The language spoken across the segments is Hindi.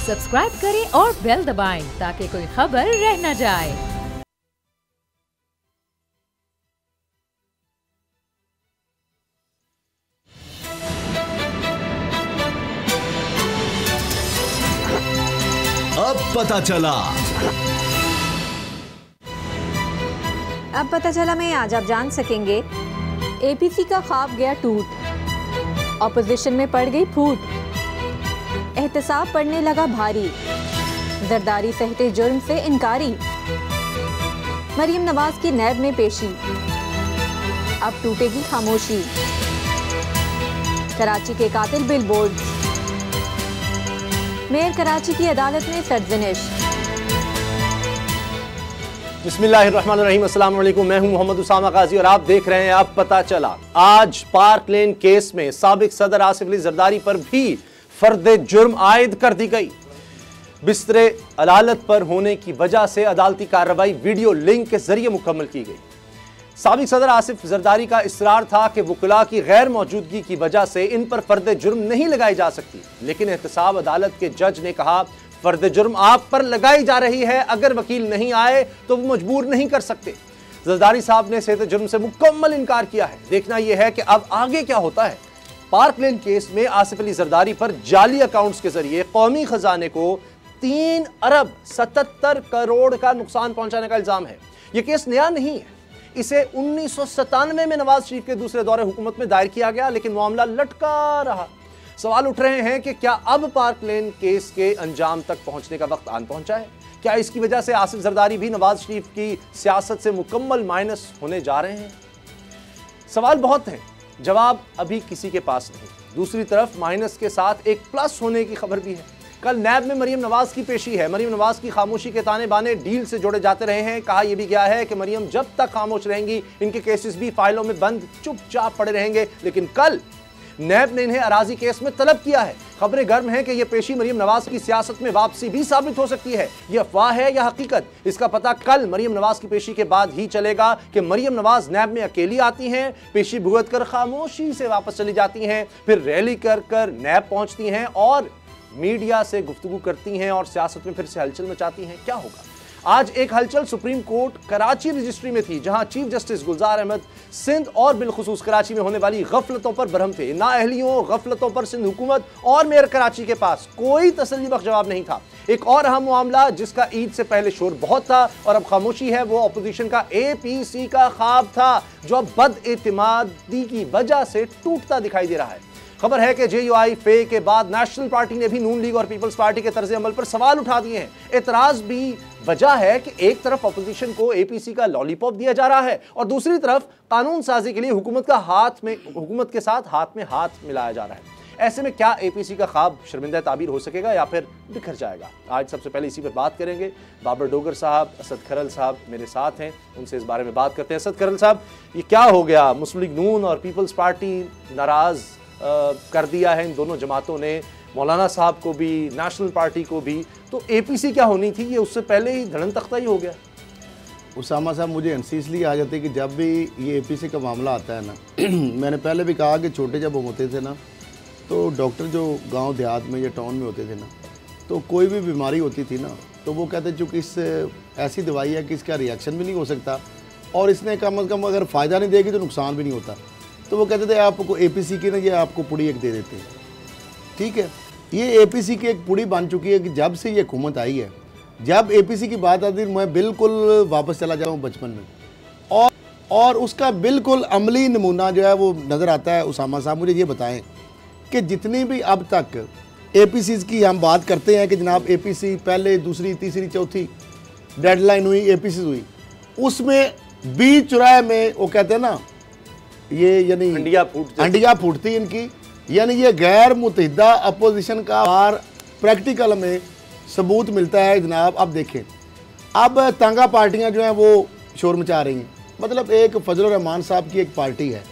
सब्सक्राइब करें और बेल दबाएं ताकि कोई खबर रह न जाए। अब पता चला में आज आप जान सकेंगे, एपीसी का ख्वाब गया टूट, ऑपोजिशन में पड़ गई फूट, एहतसाब पड़ने लगा भारी, जरदारी सहते जुर्म से इनकारी, मरीम नवाज की नैब में पेशी, अब टूटेगी खामोशी, कराची के कातिल बिलबोर्ड, मेयर कराची की अदालत में सरजनिश। बिस्मिल्लाहिर्रहमानिर्रहीम, अस्सलाम वालेकुम। मैं हूं मोहम्मद उसामा गाजी और आप देख रहे हैं अब पता चला। आज पार्क लेन केस में साबिक सदर आसिफ अली जरदारी पर भी फर्द जुर्म आयद कर दी गई। बिस्तरे अदालत पर होने की वजह से अदालती कार्रवाई वीडियो लिंक के जरिए मुकम्मल की गई। साबिक सदर आसिफ जरदारी का इसरार था कि वुकला की गैर मौजूदगी की वजह से इन पर फर्द जुर्म नहीं लगाई जा सकती, लेकिन एहतसाब अदालत के जज ने कहा फर्द जुर्म आप पर लगाई जा रही है, अगर वकील नहीं आए तो वो मजबूर नहीं कर सकते। जरदारी साहब ने सेहत जुर्म से मुकम्मल इनकार किया है। देखना यह है कि अब आगे क्या होता है। पार्क लेन केस में आसिफ अली जरदारी पर जाली अकाउंट्स के जरिए कौमी खजाने को 3 अरब 77 करोड़ का नुकसान पहुंचाने का इल्जाम है। यह केस नया नहीं है, इसे 1997 में नवाज शरीफ के दूसरे दौरे हुकूमत में दायर किया गया, लेकिन मामला लटका रहा। सवाल उठ रहे हैं कि क्या अब पार्क लेन केस के अंजाम तक पहुंचने का वक्त आन पहुंचा है? क्या इसकी वजह से आसिफ जरदारी भी नवाज शरीफ की सियासत से मुकम्मल माइनस होने जा रहे हैं? सवाल बहुत हैं, जवाब अभी किसी के पास नहीं। दूसरी तरफ माइनस के साथ एक प्लस होने की खबर भी है। कल नैब में मरीम नवाज की पेशी है। मरीम नवाज की खामोशी के ताने बाने डील से जोड़े जाते रहे हैं। कहा यह भी गया है कि मरीम जब तक खामोश रहेंगी इनके केसेस भी फाइलों में बंद चुपचाप पड़े रहेंगे, लेकिन कल नैब ने इन्हें अराजी केस में तलब किया है। खबरें गर्म हैं कि यह पेशी मरीम नवाज की सियासत में वापसी भी साबित हो सकती है। यह अफवाह है या हकीकत, इसका पता कल मरीम नवाज की पेशी के बाद ही चलेगा कि मरीम नवाज नैब में अकेली आती हैं, पेशी भुगत कर खामोशी से वापस चली जाती हैं, फिर रैली कर नैब पहुंचती हैं और मीडिया से गुफ्तगू करती हैं और सियासत में फिर से हलचल मचाती हैं। क्या होगा? आज एक हलचल सुप्रीम कोर्ट कराची रजिस्ट्री में थी, जहां चीफ जस्टिस गुलजार अहमद सिंध और बिलखुसूस कराची में होने वाली गफलतों पर बरहम थे। नाअहलियों गफलतों पर सिंध हुकूमत और मेयर कराची के पास कोई तसल्ली बख्श जवाब नहीं था। एक और अहम मामला जिसका ईद से पहले शोर बहुत था और अब खामोशी है, वो अपोजिशन का एपीसी का ख्वाब था, जो अब बदएतिमादी की वजह से टूटता दिखाई दे रहा है। खबर है कि जेयूआई फे के बाद नेशनल पार्टी ने भी नून लीग और पीपल्स पार्टी के तर्ज अमल पर सवाल उठा दिए हैं। एतराज भी वजह है कि एक तरफ अपोजिशन को एपीसी का लॉलीपॉप दिया जा रहा है और दूसरी तरफ कानून साजी के लिए हुकूमत के साथ हाथ में हाथ मिलाया जा रहा है। ऐसे में क्या एपीसी का ख्वाब शर्मिंदा ताबीर हो सकेगा या फिर बिखर जाएगा? आज सबसे पहले इसी पर बात करेंगे। बाबर डोगर साहब, असद खरल साहब मेरे साथ हैं, उनसे इस बारे में बात करते हैं। असद खरल साहब, ये क्या हो गया? मुस्लिम लीग नून और पीपल्स पार्टी नाराज कर दिया है इन दोनों जमातों ने, मौलाना साहब को भी, नेशनल पार्टी को भी, तो एपीसी क्या होनी थी? ये उससे पहले ही धड़न तख्ता ही हो गया। उसामा साहब, मुझे हंसी इसलिए आ जाती है कि जब भी ये एपीसी का मामला आता है ना मैंने पहले भी कहा कि छोटे जब हम होते थे ना, तो डॉक्टर जो गांव देहात में या टाउन में होते थे ना, तो कोई भी बीमारी होती थी ना, तो वो कहते चूँकि इस ऐसी दवाई है कि इसका रिएक्शन भी नहीं हो सकता और इसने कम अज़ कम अगर फ़ायदा नहीं देगी तो नुकसान भी नहीं होता, तो वो कहते थे आपको एपीसी की ना ये आपको पुड़ी एक दे देते हैं। ठीक है, ये एपीसी की एक पुड़ी बन चुकी है कि जब से ये हुकूमत आई है, जब एपीसी की बात आती है मैं बिल्कुल वापस चला जाता हूँ बचपन में, और उसका बिल्कुल अमली नमूना जो है वो नज़र आता है। उसामा साहब, मुझे ये बताएं कि जितनी भी अब तक एपीसीज़ की हम बात करते हैं कि जनाब एपीसी पहले, दूसरी, तीसरी, चौथी डेडलाइन हुई, एपीसी हुई, उसमें बीच चुराहे में वो कहते हैं ना, ये यानी हंडिया फूटती इनकी, यानी ये गैर मुतहिदा अपोजिशन का बार प्रैक्टिकल में सबूत मिलता है जनाब। अब देखें, अब तंगा पार्टियां जो हैं वो शोर मचा रही हैं। मतलब एक फजल रहमान साहब की एक पार्टी है,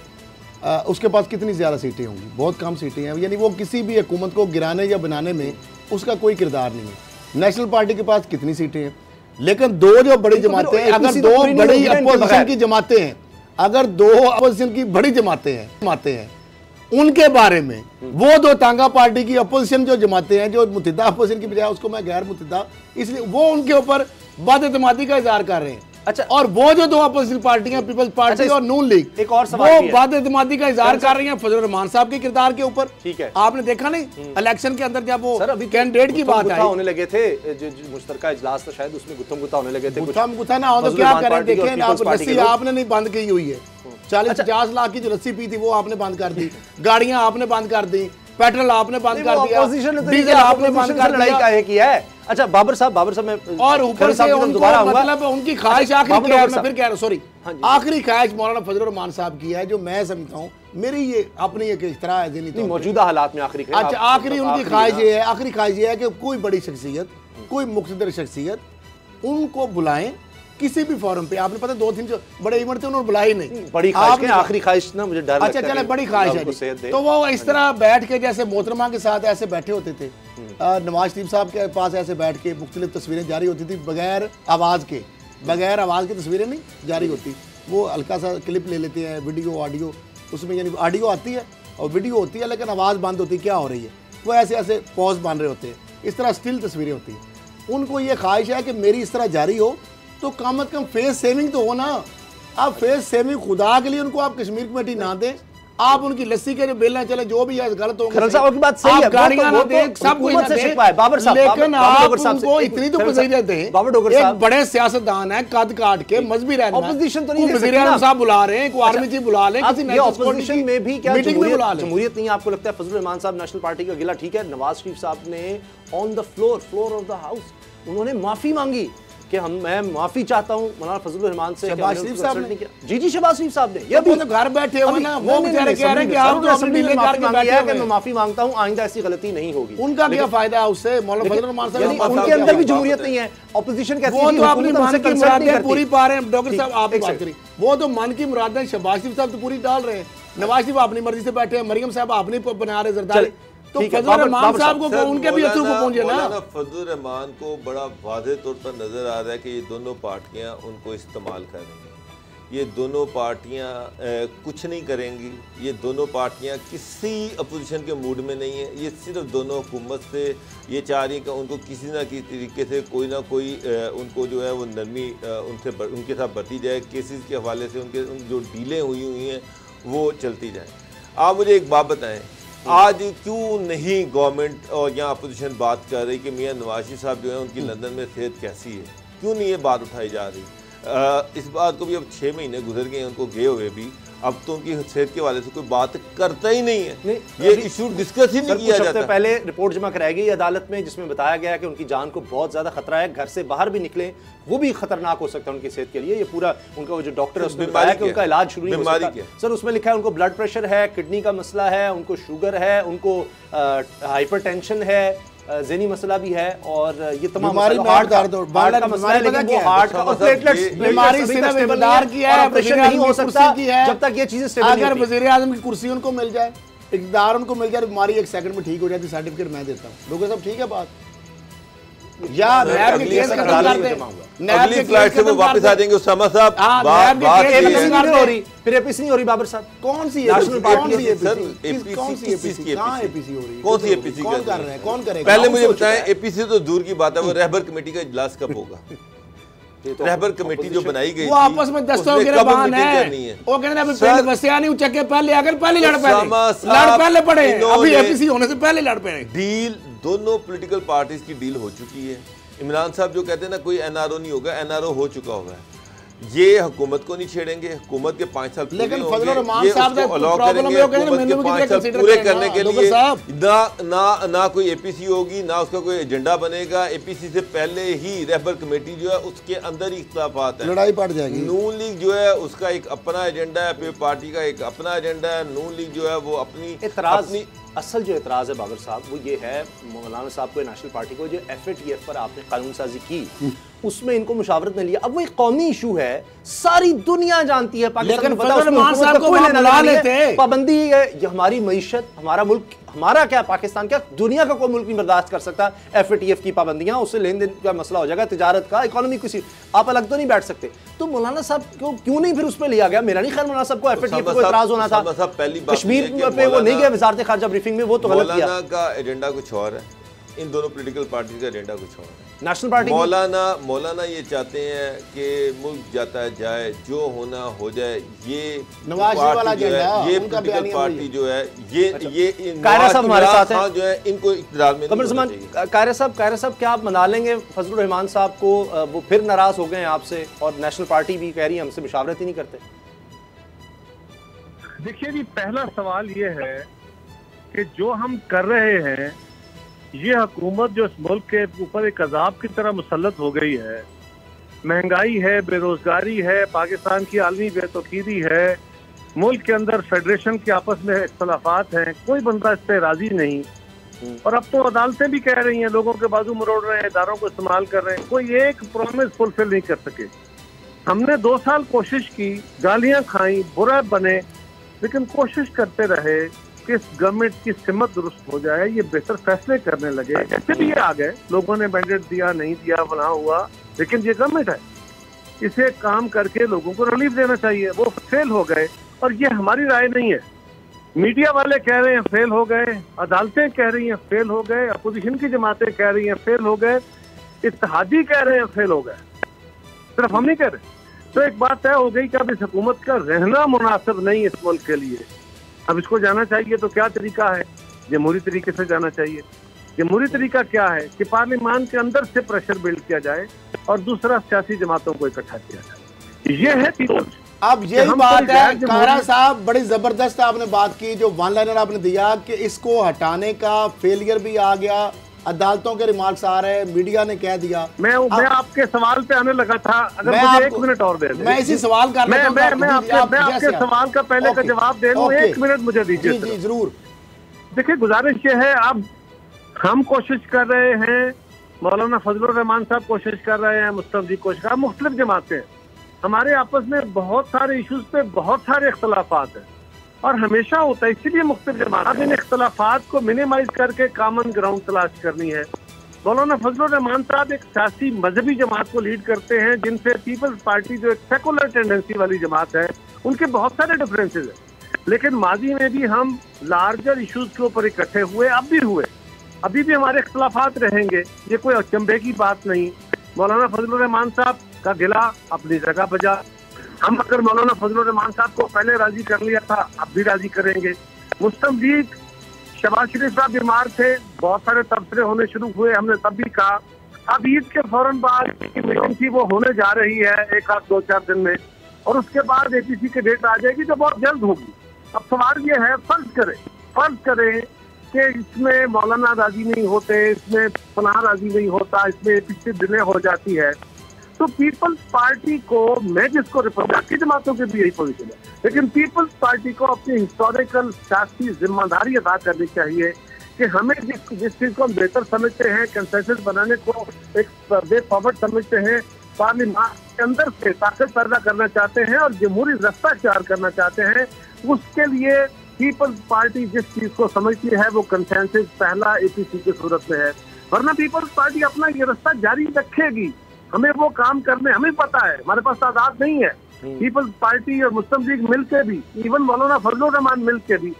उसके पास कितनी ज़्यादा सीटें होंगी? बहुत कम सीटें हैं, यानी वो किसी भी हुकूमत को गिराने या बनाने में उसका कोई किरदार नहीं है। नेशनल पार्टी के पास कितनी सीटें हैं, लेकिन दो जो बड़ी जमातें हैं, अगर दो बड़ी अपोजिशन की जमातें हैं, अगर दो अपोजिशन की बड़ी जमातें हैं, उनके बारे में वो दो तांगा पार्टी की अपोजिशन जो जमाते हैं, जो मुतहिदा अपोजिशन की बजाय उसको मैं गैर मुतहिदा, इसलिए वो उनके ऊपर बदएतमादी का इजहार कर रहे हैं। अच्छा, और वो जो दो अपोजिशन पार्टियां पीपल्स पार्टी और नून लीग, एक और सवाल वो बदएतमादी का इजहार कर रही हैं फजलुर रहमान साहब के किरदार के ऊपर। ठीक है, आपने देखा नहीं इलेक्शन के अंदर जब वो अभी कैंडिडेट की बात आई, होने लगे थे, जो मुश्तरका इजलास था शायद उसमें गुत्थम होने लगे थे। गुत्था ना हो तो क्या करें, देखें आप लस्सी आपने नहीं बंद की हुई है, 40-50 लाख की जो लस्सी पी थी वो आपने बंद कर दी, गाड़ियां आपने बंद कर दी, पेट्रोल आपने बंद कर दिया, डीजल आपने बंद कर लड़ाई काहे की है। अच्छा बाबर साहब मैं और ऊपर से दोबारा मतलब उनकी ख्वाहिश आखिरी क्या है, मैं फिर कह रहा हूं सॉरी, आखिरी ख्वाहिश मौलाना फजलुर रहमान साहब की है, जो मैं समझता हूं मेरी ये अपनी एक इख्तरा है ज़हनी मौजूदा हालात में आखिरी। अच्छा आखिरी उनकी ख्वाहिश ये है, आखिरी ख्वाहिश ये है कि कोई बड़ी शख्सियत, कोई मुक़्तदर शख्सियत उनको बुलाएं किसी भी फोरम पे। आपने पता 2-3 जो बड़े इवेंट थे उन्होंने बुलाई नहीं, बड़ी ख्वाहिश, आखिरी ख्वाहिश ना मुझे डर लगता है। अच्छा चले बड़ी ख्वाहिश है, तो वो इस तरह बैठ के जैसे मोहतरमा के साथ ऐसे बैठे होते थे, नवाज शरीफ साहब के पास ऐसे बैठ के मुख्तलिफ तस्वीरें जारी होती थी बगैर आवाज़ के, बगैर आवाज़ की तस्वीरें नहीं जारी होती, वो हल्का सा क्लिप ले लेते हैं, वीडियो ऑडियो, उसमें यानी ऑडियो आती है और वीडियो होती है लेकिन आवाज़ बंद होती है, क्या हो रही है, वो ऐसे ऐसे पॉज बन रहे होते हैं, इस तरह स्टिल तस्वीरें होती हैं। उनको ये ख्वाहिश है कि मेरी इस तरह जारी हो तो कम अज कम फेस सेविंग तो हो ना। आप फेस सेविंग खुदा के लिए उनको आप कश्मीर कमेटी ना दें, आप उनकी लस्सी के जो बेल ना चले, जो भी है गलत होंगे, की बात सही है, गाड़ियां ना दें, सब कुछ ना दें, लेकिन आप उनको इतनी तो पसंद दें। एक बड़े सियासतदान है कद काट के मजहबी रहनुमा, ऑपोजिशन तो नहीं, वज़ीर आज़म साहब बुला रहे हैं, आर्मी चीफ बुला लें, किसी ऑपोजिशन में भी क्या मीटिंग में बुला लें। जमहूरियत नहीं आपको लगता है फजलुर रहमान साहब नेशनल पार्टी का गिला ठीक है, नवाज शरीफ साहब ने on the floor of the house उन्होंने माफी मांगी कि मैं माफी चाहता हूं मौलाना फजलुर रहमान से। शहबाज शरीफ साहब ने जी शहबाज शरीफ साहब ने, ये भी तो घर बैठे हुए ना, वो बेचारे कह रहे हैं कि आप तो असेंबली में करके बैठे हैं कि मैं माफी मांगता हूं, आइंदा ऐसी गलती नहीं होगी। उनका क्या फायदा है उससे, मौलाना फजलुर रहमान साहब उनके अंदर भी जमहूरियत नहीं है, ऑपोजिशन कहती है वो तो अपनी मन की मुरादें पूरी पा रहे हैं। डॉक्टर साहब आप बात करिए, वो तो मन की मुरादें शहबाज शरीफ साहब तो पूरी डाल रहे हैं, नवाज शरीफ अपनी मर्जी से बैठे हैं, मरियम साहब अपनी बना रहे जरदारी, तो फजलुर रहमान साहब को उनके भी अथरू को पहुंचे ना। फजलुर रहमान को बड़ा वाज़ेह तौर पर नजर आ रहा है कि ये दोनों पार्टियां उनको इस्तेमाल कर रही हैं, ये दोनों पार्टियां कुछ नहीं करेंगी, ये दोनों पार्टियां किसी अपोजिशन के मूड में नहीं है, ये सिर्फ दोनों हुकूमत से ये चाह रही है कि उनको किसी ना किसी तरीके से कोई ना कोई उनको जो है वो नरमी उनके साथ बरती जाए, केसेस के हवाले से उनके जो डीलें हुई हैं वो चलती जाए। आप मुझे एक बात बताएं, आज क्यों नहीं गवर्नमेंट और यहाँ अपोजिशन बात कर रही कि मियां नवाज शरीफ साहब जो है उनकी लंदन में सेहत कैसी है, क्यों नहीं ये बात उठाई जा रही। इस बात को भी अब 6 महीने गुजर गए उनको गए हुए भी, अब तो उनकी सेहत के वाले से कोई बात करता ही नहीं है, ये इशू डिस्कस ही नहीं किया जाता। पहले रिपोर्ट जमा कराई गई अदालत में जिसमें बताया गया कि उनकी जान को बहुत ज्यादा खतरा है, घर से बाहर भी निकले वो भी खतरनाक हो सकता है उनकी सेहत के लिए। ये पूरा उनका वो जो डॉक्टर है उसने बताया कि उनका इलाज शुरू नहीं हो सकता। सर उसमें लिखा है उनको ब्लड प्रेशर है, किडनी का मसला है, उनको शुगर है, उनको हाइपरटेंशन है, ज़हनी मसला भी है, और ये तमाम हार्ट का मसला है, लेकिन वो हार्ट का और प्लेटलेट्स बीमारी सिर्फ इक़्तिदार की है, ऑपरेशन नहीं हो सकता जब तक ये चीजें स्टेबल नहीं होती। अगर वज़ीर आज़म की कुर्सी उनको मिल जाए, इक़्तिदार उनको मिल जाए, बीमारी 1 सेकंड में ठीक हो जाती, सर्टिफिकेट मैं देता हूँ। डॉक्टर साहब ठीक है बात, या नैब के केस खत्म कर दें, अगली फ्लाइट से वो वापस आ जाएंगे उसामा साहब। बात नहीं हो रही, फिर एपीसी नहीं हो रही। बाबर साहब कौन सी नेशनल पार्टी एपीसी कौन सी एपीसी हो रही है, कौन सी एपीसी कौन कर रहे हैं, कौन करेगा? पहले मुझे बताएं, एपीसी तो दूर की बात है, वो रहबर कमेटी का इजलास कब होगा? रहबर कमेटी जो बनाई गई वो आपस में दस्तों के बहाने हैं, वो कहते हैं अभी पहले बसिया नहीं उचके पहले अगर पहले लड़ पहले पड़े, अभी एपीसी होने से पहले लड़ पड़े। डील दोनों पॉलिटिकल पार्टीज की डील हो चुकी है। इमरान साहब जो कहते हैं ना कोई एनआरओ नहीं होगा, एनआरओ हो चुका होगा, ये हुकूमत को नहीं छेड़ेंगे, हुकूमत के 5 साल लेकिन फजलुर रहमान साहब का प्रॉब्लम है कि 5 साल पूरे करने के लिए ना कोई एपीसी होगी, ना उसका कोई एजेंडा बनेगा। एपीसी से पहले ही रहबर कमेटी जो है उसके अंदर ही इख्तिलाफात है, लड़ाई पड़ जाएगी। नून लीग जो है उसका एक अपना एजेंडा है, पीपल पार्टी का एक अपना एजेंडा है, नून लीग जो है वो अपनी असल जो एतराज है बाबर साहब वो ये है मौलाना साहब को, नेशनल पार्टी को, जो FATF पर आपने कानून साजी की उसमें इनको मुशावरत में लिया। अब वो एक कौमी इशू है, सारी दुनिया जानती है, पाकिस्तान को पता है, पाबंदी है, हमारी मईशत, हमारा मुल्क हमारा क्या, पाकिस्तान क्या, दुनिया का कोई मुल्क नहीं बर्दाश्त कर सकता FATF की पाबंदियां, उससे लेन देन का मसला हो जाएगा, तिजारत का, इकोनॉमी किसी, आप अलग तो नहीं बैठ सकते। तो मौलाना साहब को क्यों नहीं फिर उस पर लिया गया? मेरा नहीं ख्याल मौलाना साहब को FATF को इतराज होना था, कश्मीर पे वो नहीं गया वजारत खारजा ब्रीफिंग में, वो तो गलत किया। मौलाना का एजेंडा कुछ और है, इन दोनों पॉलिटिकल पार्टी का एजेंडा कुछ और है। नेशनल पार्टी मौलाना ये चाहते हैं कि मुल्क जाता है जाए, जो होना हो जाए। ये नवाज वाला जो है, ये पॉलिटिकल पार्टी जो है, ये कायरा साहब हमारे साथ हैं, जो है इनको इक़्तिदार में कमर ज़मान। कायरा साहब क्या आप मना लेंगे फजलुर रहमान साहब को? वो फिर नाराज हो गए हैं आपसे, और नेशनल पार्टी भी कह रही है हमसे मुशावरत ही नहीं करते। देखिए जी, पहला सवाल ये है कि जो हम कर रहे हैं, ये हुकूमत जो इस मुल्क के ऊपर एक अजाब की तरह मुसल्लत हो गई है, महंगाई है, बेरोजगारी है, पाकिस्तान की आलमी बेतौकीदी है, मुल्क के अंदर फेडरेशन के आपस में इख्तलाफात हैं, कोई बंदा इस पर राजी नहीं। और अब तो अदालतें भी कह रही हैं, लोगों के बाजू मरोड़ रहे हैं, इदारों को इस्तेमाल कर रहे हैं, कोई एक प्रॉमिस फुलफिल नहीं कर सके। हमने 2 साल कोशिश की, गालियां खाई, बुरा बने, लेकिन कोशिश करते रहे कि इस गवर्नमेंट की सिमत दुरुस्त हो जाए, ये बेहतर फैसले करने लगे। जैसे भी ये आ गए, लोगों ने मैंडेट दिया, नहीं दिया, बना हुआ, लेकिन ये गवर्नमेंट है, इसे काम करके लोगों को रिलीफ देना चाहिए। वो फेल हो गए, और ये हमारी राय नहीं है। मीडिया वाले कह रहे हैं फेल हो गए, अदालतें कह रही हैं फेल हो गए, अपोजिशन की जमातें कह रही हैं फेल हो गए, इत्तेहादी कह रहे हैं फेल हो गए, सिर्फ हम नहीं कह रहे। तो एक बात तय हो गई कि अब इस हुकूमत का रहना मुनासिब नहीं इस मुल्क के लिए। अब इसको जाना चाहिए तो क्या तरीका है? जमहूरी तरीके से जाना चाहिए। जमहूरी तरीका क्या है कि पार्लियामान के अंदर से प्रेशर बिल्ड किया जाए, और दूसरा सियासी जमातों को इकट्ठा किया जाए। ये है पीपल्स। अब यही बात है कायरा साहब, बड़ी जबरदस्त आपने बात की, जो वन लाइनर आपने दिया कि इसको हटाने का फेलियर भी आ गया, अदालतों के रिमार्क्स आ रहे हैं, मीडिया ने कह दिया। मैं आपके सवाल पे आने लगा था, अगर मुझे 1 मिनट और दे दें। मैं इसी सवाल कर मैं आपके सवाल का पहले का जवाब दे लूं, 1 मिनट मुझे दीजिए। जी जरूर। देखिए, गुजारिश ये है, अब हम कोशिश कर रहे हैं, मौलाना फजलुर रहमान साहब कोशिश कर रहे हैं, मुस्तफी कोशिश कर रहे हैं, मुख्तलिफ जमातें, हमारे आपस में बहुत सारे इशूज पे बहुत सारे इख्तलाफात हैं, और हमेशा होता है, इसीलिए मुख्तलिफ जमात इन इख्तलाफात को मिनिमाइज करके कॉमन ग्राउंड तलाश करनी है। मौलाना फजलुर रहमान साहब एक सियासी मजहबी जमात को लीड करते हैं, जिनसे पीपल्स पार्टी जो एक सेकुलर टेंडेंसी वाली जमात है, उनके बहुत सारे डिफरेंसेज हैं, लेकिन माजी में भी हम लार्जर इशूज के ऊपर इकट्ठे हुए, अब भी हुए, अभी भी हमारे इख्तलाफात रहेंगे, ये कोई अचंभे की बात नहीं। मौलाना फजलुर रहमान साहब का गिला अपनी जगह बजा, हम अगर मौलाना फजलुर रहमान साहब को पहले राजी कर लिया था, अब भी राजी करेंगे। मुस्तफी शहबाज शरीफ साहब बीमार थे, बहुत सारे तबसरे होने शुरू हुए, हमने तब भी कहा, अब ईद के फौरन बाद की मीटिंग थी वो होने जा रही है 1-2-4 दिन में, और उसके बाद APC की डेट आ जाएगी जो बहुत जल्द होगी। अब सवाल ये है, फर्ज करें कि इसमें मौलाना राजी नहीं होते, इसमें फलाह राजी नहीं होता, इसमें APC डिले हो जाती है, तो पीपल्स पार्टी को, मैं जिसको रिपब्लिक की जमातों की भी यही पोजीशन है, लेकिन पीपल्स पार्टी को अपनी हिस्टोरिकल सियासी जिम्मेदारी अदा करनी चाहिए कि हमें जिस चीज को हम बेहतर समझते हैं, कंसेंसस बनाने को एक वे फॉरवर्ड समझते हैं, पार्लियामेंट के अंदर से ताकत पैदा करना चाहते हैं और जमहूरी रास्ता अख्तियार करना चाहते हैं, उसके लिए पीपल्स पार्टी जिस चीज को समझती है वो कंसेंसस पहला APC की सूरत में है, वरना पीपल्स पार्टी अपना ये रास्ता जारी रखेगी। हमें वो काम करने, हमें पता है, हमारे पास तादाद नहीं है। पीपल्स पार्टी और मुस्लिम लीग मिलके भी, इवन मौलाना फजलुर रहमान मिलके भी,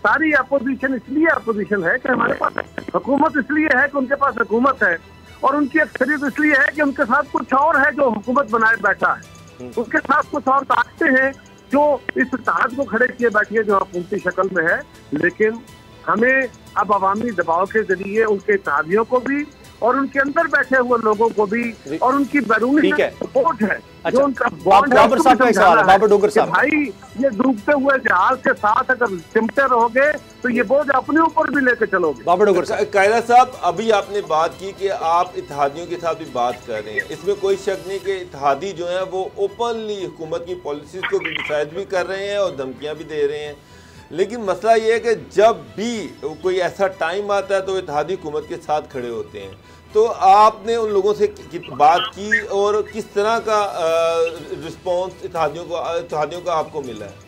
सारी अपोजिशन इसलिए अपोजिशन है कि हमारे पास हुकूमत इसलिए है कि उनके पास हुकूमत है, और उनकी अक्सरियत इसलिए है कि उनके साथ कुछ और है जो हुकूमत बनाए बैठा है, उनके साथ कुछ और ताकतें हैं जो इस इत्तेहाद को खड़े किए बैठी है, जो हुकूमती शक्ल में है। लेकिन हमें अब अवामी दबाव के जरिए उनके इत्तेहादियों को भी और उनके अंदर बैठे हुए लोगों को भी और उनकी बैरूनी सपोर्ट है, जो उनका बॉन्ड है, भाई ये डूबते हुए जहाज के साथ अगर चिमटे रहोगे तो ये बोझ अपने ऊपर भी लेके चलोगे। कायरा साहब, अभी आपने बात की कि आप इत्तेहादियों के साथ भी बात कर रहे हैं, इसमें कोई शक नहीं कि इत्तेहादी जो है वो ओपनली हुकूमत की पॉलिसीज को क्रिटिसाइज भी कर रहे हैं और धमकियां भी दे रहे हैं, लेकिन मसला ये है कि जब भी कोई ऐसा टाइम आता है तो इत्तेहादी हुकूमत के साथ खड़े होते हैं। तो आपने उन लोगों से बात की और किस तरह का रिस्पॉन्स इत्तेहादियों का आपको मिला है?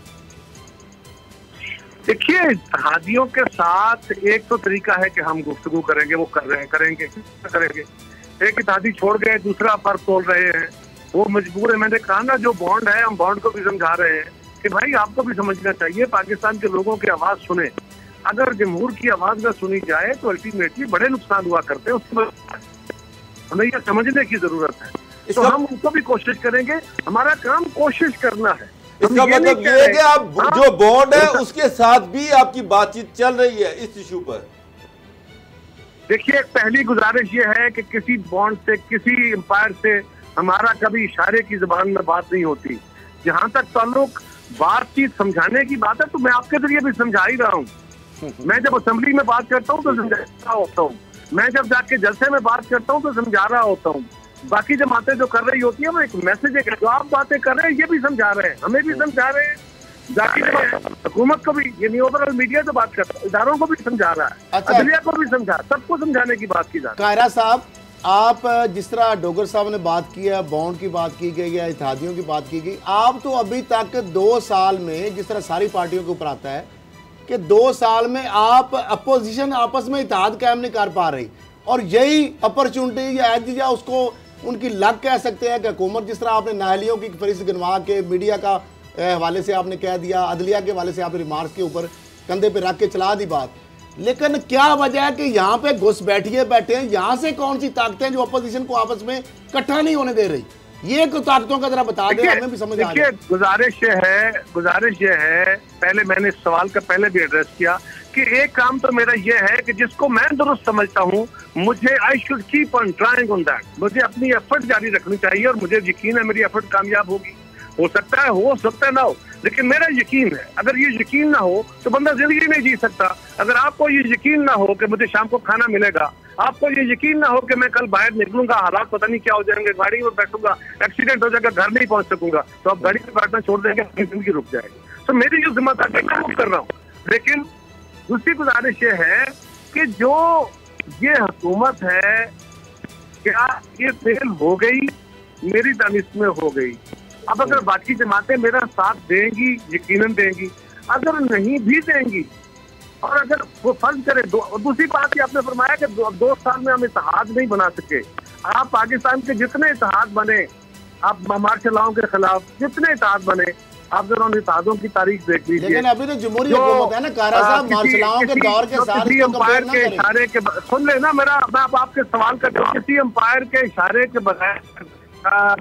देखिए, इत्तेहादियों के साथ एक तो तरीका है कि हम गुफ्तगू करेंगे, वो कर रहे हैं, करेंगे। एक इत्तेहादी छोड़ गए, दूसरा पर तोल रहे हैं, वो मजबूर है। मैंने कहा ना, जो बॉन्ड है, हम बॉन्ड को भी समझा रहे हैं कि भाई आपको भी समझना चाहिए, पाकिस्तान के लोगों की आवाज सुने। अगर जमहूर की आवाज न सुनी जाए तो अल्टीमेटली बड़े नुकसान हुआ करते हैं। उसके बाद हमें यह समझने की जरूरत है। तो हम उनको भी कोशिश करेंगे, हमारा काम कोशिश करना है। इसका मतलब ये है कि आप जो बॉन्ड है उसके साथ भी आपकी बातचीत चल रही है इस इशू पर। देखिए, पहली गुजारिश ये है कि किसी बॉन्ड से, किसी एम्पायर से हमारा कभी इशारे की जुबान में बात नहीं होती। जहां तक ताल्लुक बातचीत समझाने की बात है, तो मैं आपके जरिए भी समझा ही रहा हूँ। मैं जब असेंबली में बात करता हूँ तो समझा रहा होता हूँ, मैं जब जाके जलसे में बात करता हूँ तो समझा रहा होता हूँ। बाकी जमातें जो कर रही होती है वो एक मैसेज है, जो आप बातें कर रहे हैं ये भी समझा रहे हैं, हमें भी समझा रहे हैं, हुकूमत को भी, यानी ओवरऑल मीडिया से बात करता है, इदारों को भी समझा रहा है, अच्छा। अदलिया को भी समझा, सबको समझाने की बात की जा रही है। कायरा साहब, आप जिस तरह डोगर साहब ने बात की है, बॉन्ड की बात की गई है, इत्तेहादियों की बात की गई, आप तो अभी तक 2 साल में, जिस तरह सारी पार्टियों के ऊपर आता है कि 2 साल में आप अपोजिशन आपस में इत्तेहाद कायम नहीं कर पा रही, और यही अपॉर्चुनिटी या या उसको उनकी लक कह सकते हैं कि हुकूमत, जिस तरह आपने नाहलियों की फहरिस्त गिनवा के मीडिया का हवाले से आपने कह दिया, अदलिया के हवाले से आपने रिमार्क्स के ऊपर कंधे पे रख के चला दी बात, लेकिन क्या वजह है कि यहाँ पे घुस बैठे हैं, यहाँ से कौन सी ताकतें जो अपोजिशन को आपस में इकट्ठा नहीं होने दे रही, ये ताकतों का जरा बता दें, हमें भी समझ आ जाए। गुजारिश ये है, पहले मैंने इस सवाल का पहले भी एड्रेस किया कि एक काम तो मेरा ये है कि जिसको मैं दुरुस्त समझता हूँ, मुझे I should keep on trying on that, मुझे अपनी एफर्ट जारी रखनी चाहिए, और मुझे यकीन है मेरी एफर्ट कामयाब होगी। हो सकता है ना हो, लेकिन मेरा यकीन है। अगर ये यकीन ना हो तो बंदा जिंदगी नहीं जी सकता। अगर आपको ये यकीन ना हो कि मुझे शाम को खाना मिलेगा, आपको ये यकीन ना हो कि मैं कल बाहर निकलूंगा, हालात पता नहीं क्या हो जाएंगे, गाड़ी में बैठूंगा, एक्सीडेंट हो जाएगा, घर नहीं पहुंच सकूंगा, तो आप गाड़ी में बैठना छोड़ देंगे, अपनी जिंदगी रुक जाएगी। तो मेरी जो जिम्मेदारी मैं कर रहा हूँ। लेकिन दूसरी गुजारिश ये है कि जो ये हुकूमत है, क्या ये फेल हो गई? मेरी दानिश में हो गई। अब अगर बाकी जमातें मेरा साथ देंगी, यकीनन देंगी, अगर नहीं भी देंगी, और अगर वो फर्ज करे, दूसरी बात ये आपने फरमाया कि 2 साल में हम इत्तेहाद नहीं बना सके। आप पाकिस्तान के जितने इत्तेहाद बने, आप मार्शल लॉ के खिलाफ जितने इत्तेहाद बने, आप जरा उन इत्तेहादों की तारीख देख लीजिए। लेकिन अभी तो जमहूरी हुकूमत है ना कारा साहब, मार्शल लॉ के दौर के साथ किसी एम्पायर के इशारे के, सुन लेना मेरा, मैं आपके सवाल का जवाब, किसी एम्पायर के इशारे के बगैर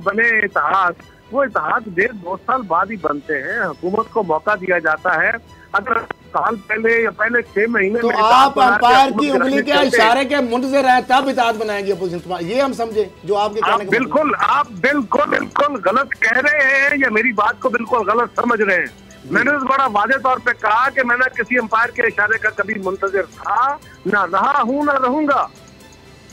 बने इत्तेहाद, वो इत्तेहाद 1.5-2 साल बाद ही बनते हैं। हुकूमत को मौका दिया जाता है। अगर साल पहले या पहले 6 महीने तो आप अंपायर की उंगली के इशारे के मुंड से रहे तब इत्तेहाद बनाएंगे अपोजिशन, ये हम समझे जो आपके कहने का बिल्कुल, आप बिल्कुल गलत कह रहे हैं या मेरी बात को बिल्कुल गलत समझ रहे हैं। मैंने तो बड़ा वाज़ेह तौर पे कहा कि मैं किसी अंपायर के इशारे का कभी मुंतजिर था, ना रहा हूँ, ना रहूंगा।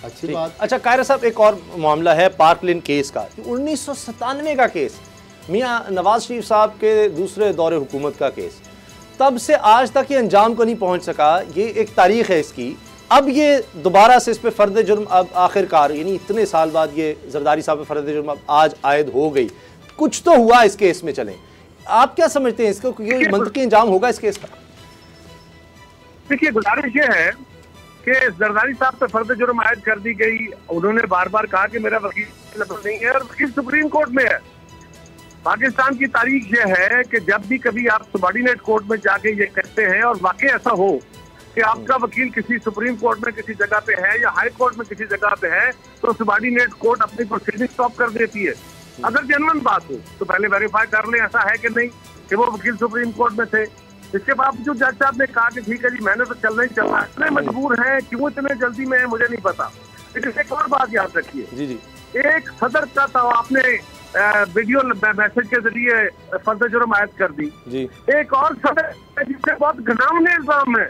अच्छी बात। अच्छा कायरा साहब, एक और मामला है पार्क लेन केस का, 1997 का केस, मियां नवाज शरीफ साहब के दूसरे दौरे हुकूमत का केस, तब से आज तक ये अंजाम को नहीं पहुंच सका। ये एक तारीख है इसकी। अब ये दोबारा से इस पे फर्द जुर्म अब आखिरकार, यानी इतने साल बाद ये जरदारी साहब पे फर्द जुर्म अब आज आयद हो गई, कुछ तो हुआ इस केस में। चलें, आप क्या समझते हैं इसको, क्योंकि मंतकी अंजाम होगा इस केस का? देखिए, गुजारिश ये है कि जरदारी साहब पे फर्द जुर्म आयद कर दी गई। उन्होंने बार बार कहा कि मेरा वकील नहीं है, और वकील सुप्रीम कोर्ट में है। पाकिस्तान की तारीख ये है कि जब भी कभी आप सबॉर्डिनेट कोर्ट में जाके ये कहते हैं, और वाकई ऐसा हो कि आपका वकील किसी सुप्रीम कोर्ट में किसी जगह पे है या हाई कोर्ट में किसी जगह पे है, तो सबॉर्डिनेट कोर्ट अपनी प्रोसीडिंग स्टॉप कर देती है। अगर जेन्युइन बात हो तो पहले वेरीफाई कर ले ऐसा है कि नहीं कि वो वकील सुप्रीम कोर्ट में थे। इसके बावजूद जज साहब ने कहा कि ठीक है जी, मैंने तो चलना ही चलना है। इतने मजबूर हैं, क्यों इतने जल्दी में है मुझे नहीं पता। लेकिन एक और बात याद रखिए, जी जी, एक सदर का तो आपने वीडियो मैसेज के जरिए फर्द जुर्म आयद कर दी जी। एक और सदर जिससे बहुत घिनौने इल्जाम है,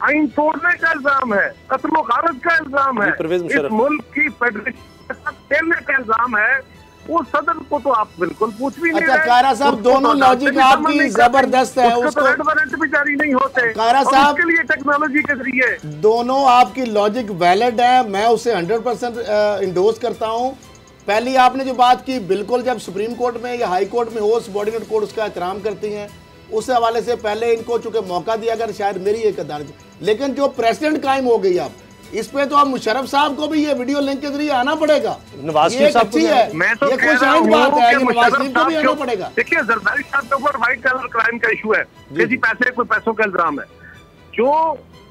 आइन तोड़ने का इल्जाम है, कत्ल गारत का इल्जाम है, इस मुल्क की फेडरेशन खेलने का इल्जाम है, उस सदर को तो आप बिल्कुल पूछ भी नहीं रहे। अच्छा कायरा साहब, दोनों लॉजिक आपकी जबरदस्त है, उसको रेड वारंट भी जारी नहीं होते कायरा साहब, उसके लिए टेक्नोलॉजी के जरिए दोनों आपकी लॉजिक वैलिड है, मैं उसे 100% इंडोर्स करता हूँ। पहली आपने जो बात की, बिल्कुल जब सुप्रीम कोर्ट में या हाई कोर्ट में हो, सबॉर्डिनेट कोर्ट उसका एहतराम करती हैं। उस हवाले से पहले इनको चूंकि मौका दिया अगर शायद मेरी एक अदालत, लेकिन जो प्रेसिडेंट कायम हो गई अब इस पे तो अब मुशर्रफ साहब को भी ये वीडियो लिंक के जरिए आना पड़ेगा। नवाज शरीफ साहब अच्छी है, मैं तो ये कह कोई रहा सहज हूँ बात है, कि नवाज मुशर्रफ शरीफ को भी साहब आना पड़ेगा। देखिए जरदारी साहब के ऊपर व्हाइट कलर क्राइम का इशू है कि जी कोई पैसों का इल्जाम है, जो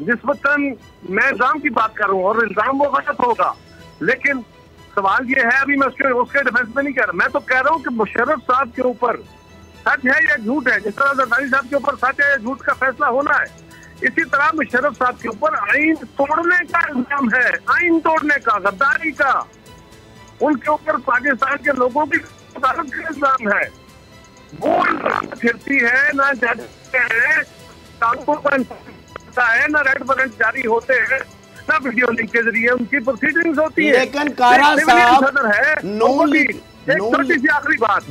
निस्बतन मैं इल्जाम की बात कर रहा हूँ और इल्जाम वो गलत होगा, लेकिन सवाल ये है, अभी मैं उसके डिफेंस में नहीं कह रहा, मैं तो कह रहा हूँ कि मुशर्रफ साहब के ऊपर सच है या झूठ है, जिस तरह जरदारी साहब के ऊपर सच है या झूठ का फैसला होना है, इसी तरह मुशर्रफ साहब के ऊपर आइन तोड़ने का इल्जाम है, आइन तोड़ने का, गद्दारी का, उनके ऊपर पाकिस्तान के लोगों की अदालत का इल्जाम है। वो इल्जाम फिरती है, ना जज है, कानून का है, ना रेड वारंट जारी होते हैं, ना वीडियो लिंक के जरिए उनकी प्रोसीडिंग्स होती है। लेकिन कारा साहब सदर है, एक छोटी सी आखिरी बात,